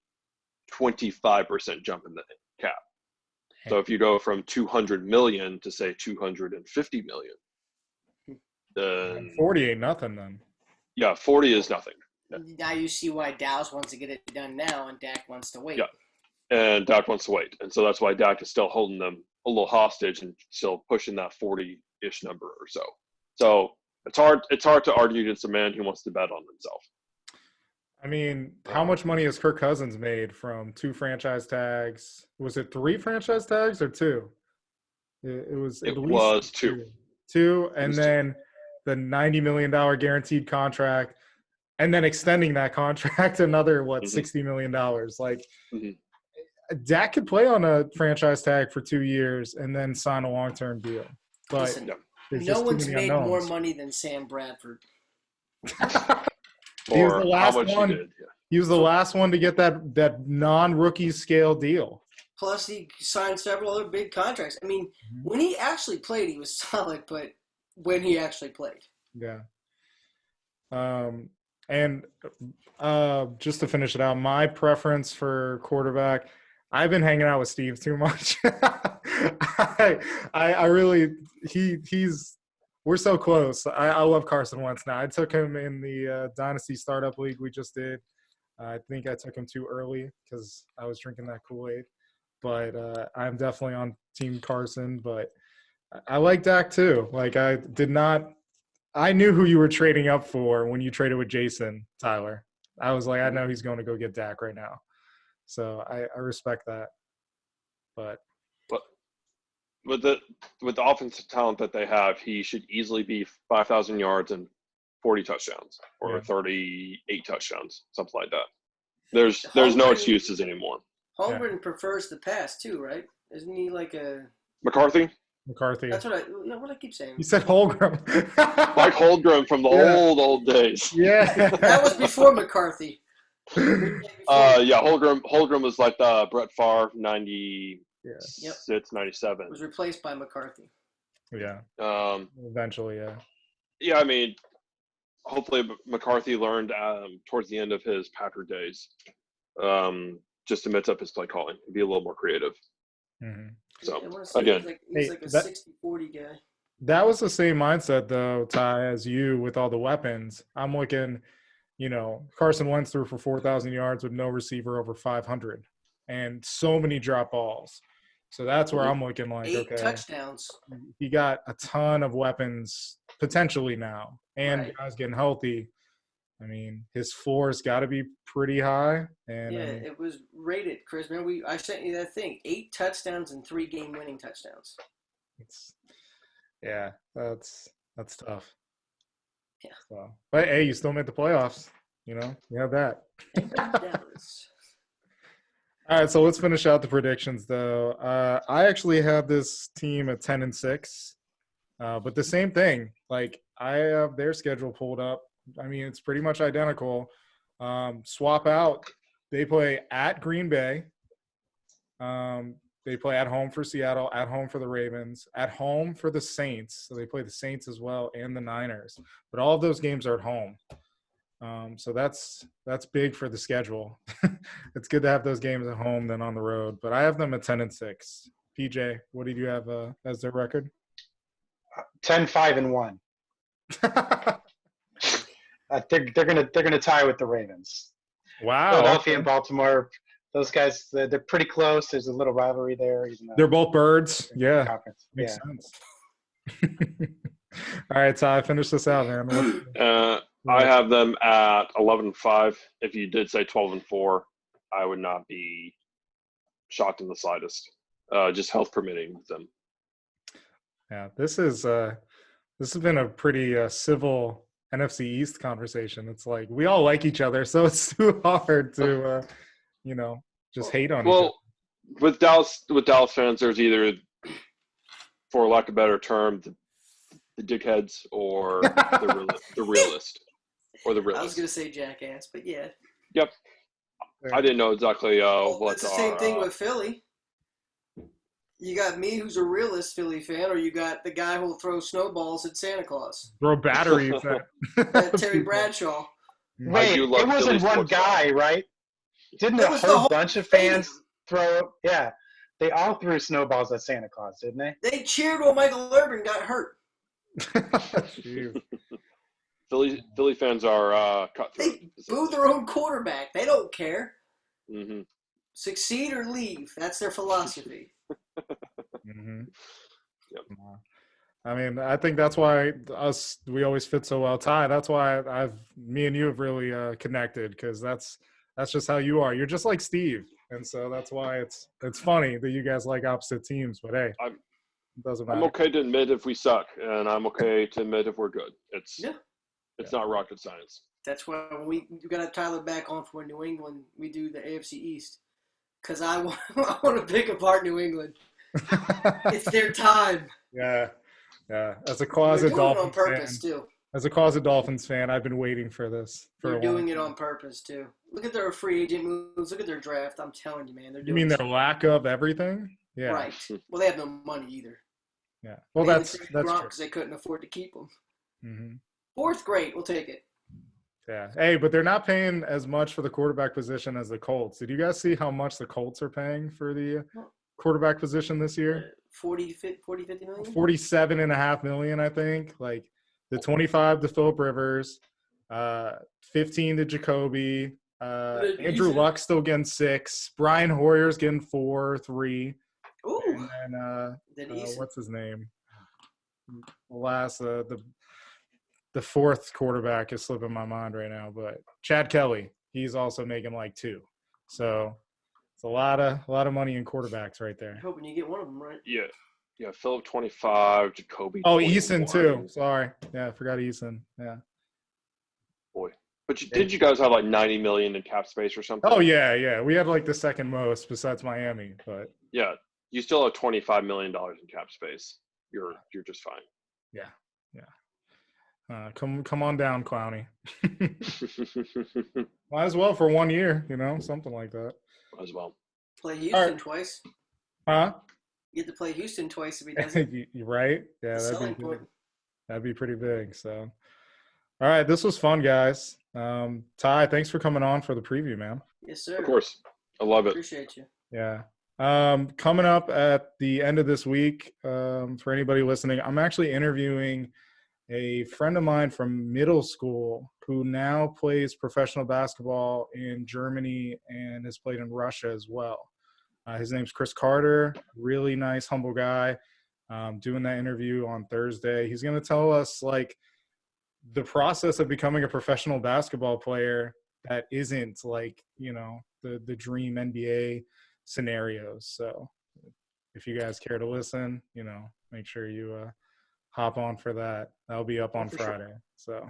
25% jump in the cap. So if you go from 200 million to say 250 million, then 40 ain't nothing then. Yeah, 40 is nothing. Now you see why Dallas wants to get it done now, and Dak wants to wait. Yeah, and Dak wants to wait, and so that's why Dak is still holding them a little hostage and still pushing that 40-ish number or so. So it's hard to argue against a man who wants to bet on himself. I mean, how much money has Kirk Cousins made from 2 franchise tags? Was it 3 franchise tags or 2? It was at least 2. 2, and then the $90 million guaranteed contract, and then extending that contract another $60 million. Like, Dak could play on a franchise tag for 2 years and then sign a long-term deal. But listen, no one's made more money than Sam Bradford. He was the last one. He was the last one to get that non-rookie scale deal. Plus, he signed several other big contracts. I mean, when he actually played, he was solid. But when he actually played, yeah. And just to finish it out, my preference for quarterback. I've been hanging out with Steve too much. I really we're so close. I love Carson Wentz now. I took him in the Dynasty Startup League we just did. I think I took him too early because I was drinking that Kool-Aid. But I'm definitely on Team Carson. But I like Dak too. Like I knew who you were trading up for when you traded with Jason, Tyler. I was like, I know he's going to go get Dak right now. So I respect that. But with the offensive talent that they have, he should easily be 5,000 yards and 40 touchdowns or 38 touchdowns, something like that. There's no excuses anymore. Holmgren prefers the pass too, right? Isn't he like a McCarthy? That's what I keep saying. You said Holmgren. Like Holmgren from the old days. Yeah. That was before McCarthy. Holmgren was like the Brett Favre 96, 97. Was replaced by McCarthy. Yeah. Eventually, yeah. Yeah, I mean, hopefully McCarthy learned towards the end of his Packer days, just to mix up his play calling, be a little more creative. Mm-hmm. So again, he's like a 60-40 guy. That was the same mindset though, Ty, as you with all the weapons. I'm looking. Carson Wentz threw for 4,000 yards with no receiver over 500 and so many drop balls. So that's where I'm looking like, 8 touchdowns. He got a ton of weapons potentially now and guys getting healthy. I mean, his floor's got to be pretty high. And Yeah, it was rated, Chris. Remember, I sent you that thing: 8 touchdowns and 3 game-winning touchdowns. That's tough. Yeah. So, but hey, you still made the playoffs. You know, you have that. Dallas. All right, so let's finish out the predictions, though. I actually have this team at 10-6, but the same thing. Like, I have their schedule pulled up. I mean, it's pretty much identical. Swap out. They play at Green Bay. They play at home for Seattle, at home for the Ravens, at home for the Saints. So they play the Saints as well and the Niners. But all of those games are at home. So that's big for the schedule. It's good to have those games at home than on the road. But I have them at 10-6. PJ, what did you have as their record? 10-5-1. They're gonna tie with the Ravens. Wow. Philadelphia and Baltimore, those guys, they're pretty close. There's a little rivalry there. Even though they're both birds. Yeah, conference. makes sense. All right, Ty, finish this out, man. I have them at 11-5. If you did say 12-4, I would not be shocked in the slightest. Just health permitting with them. Yeah, this has been a pretty civil NFC East conversation. It's like we all like each other, so it's too hard to just hate on each other. Well, with Dallas fans, there's either, for lack of a better term, the dickheads or the realist. Or the realist. I was going to say jackass, but yeah. Yep. I didn't know exactly what it's the same thing with Philly. You got me, who's a realist Philly fan, or you got the guy who'll throw snowballs at Santa Claus. Throw batteries at Terry Bradshaw. Wait, it wasn't one guy, right? Didn't a whole bunch of fans throw? Yeah, they all threw snowballs at Santa Claus, didn't they? They cheered while Michael Irvin got hurt. Philly fans are cutthroat. They boo their own quarterback. They don't care. Mm-hmm. Succeed or leave. That's their philosophy. Mm-hmm. Yep. I mean, I think that's why we always fit so well. Ty, that's why me and you have really connected, because that's just how you are. You're just like Steve, and so that's why it's funny that you guys like opposite teams. But hey, it doesn't matter. I'm okay to admit if we suck, and I'm okay to admit if we're good. It's not rocket science. That's why when we got to Tyler back on for New England, we do the AFC East. Because I want to pick apart New England. It's their time. Yeah. As a closet Dolphins fan, too. As a closet Dolphins fan, I've been waiting for this. They're doing it on purpose too. Look at their free agent moves. Look at their draft. I'm telling you, man. You mean their lack of everything? Yeah. Right. Well, they have no money either. Yeah. Well, that's true. Because they couldn't afford to keep them. Mm-hmm. Fourth, great. We'll take it. Yeah. Hey, but they're not paying as much for the quarterback position as the Colts. Did you guys see how much the Colts are paying for the quarterback position this year? 50 million? 47.5 million, I think. Like the 25 to Phillip Rivers, 15 to Jacoby. Andrew Luck's still getting 6. Brian Hoyer's getting 4, 3. Ooh. And then what's his name? The fourth quarterback is slipping my mind right now, but Chad Kelly, he's also making like 2. So it's a lot of money in quarterbacks right there. I'm hoping you get one of them right. Yeah. Phillip 25, Jacoby. Oh, Eason too. Sorry. Yeah, I forgot Eason. Yeah. Boy, but did you guys have like 90 million in cap space or something? Oh yeah. We had like the second most besides Miami, but yeah, you still have $25 million in cap space. You're just fine. Yeah. Come on down, Clowney. Might as well for 1 year, something like that. Might as well. Play Houston twice. Huh? You get to play Houston twice if he doesn't. You're right? Yeah, that'd be pretty big. So, all right, this was fun, guys. Ty, thanks for coming on for the preview, man. Yes, sir. Of course. I love it. Appreciate you. Yeah. Coming up at the end of this week, for anybody listening, I'm actually interviewing a friend of mine from middle school who now plays professional basketball in Germany and has played in Russia as well. His name's Chris Carter, really nice, humble guy. Doing that interview on Thursday. He's going to tell us, like, the process of becoming a professional basketball player that isn't like, the dream NBA scenarios. So if you guys care to listen, make sure you hop on for that. That'll be up on Friday. Sure. So,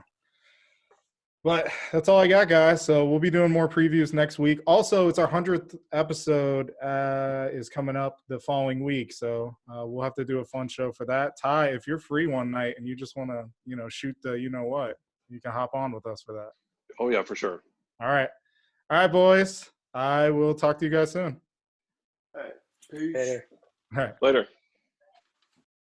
but that's all I got, guys. So we'll be doing more previews next week. Also, it's our 100th episode is coming up the following week. So we'll have to do a fun show for that. Ty, if you're free one night and you just want to, shoot the what, you can hop on with us for that. Oh, yeah, for sure. All right. All right, boys. I will talk to you guys soon. All right. Peace. All right. Later.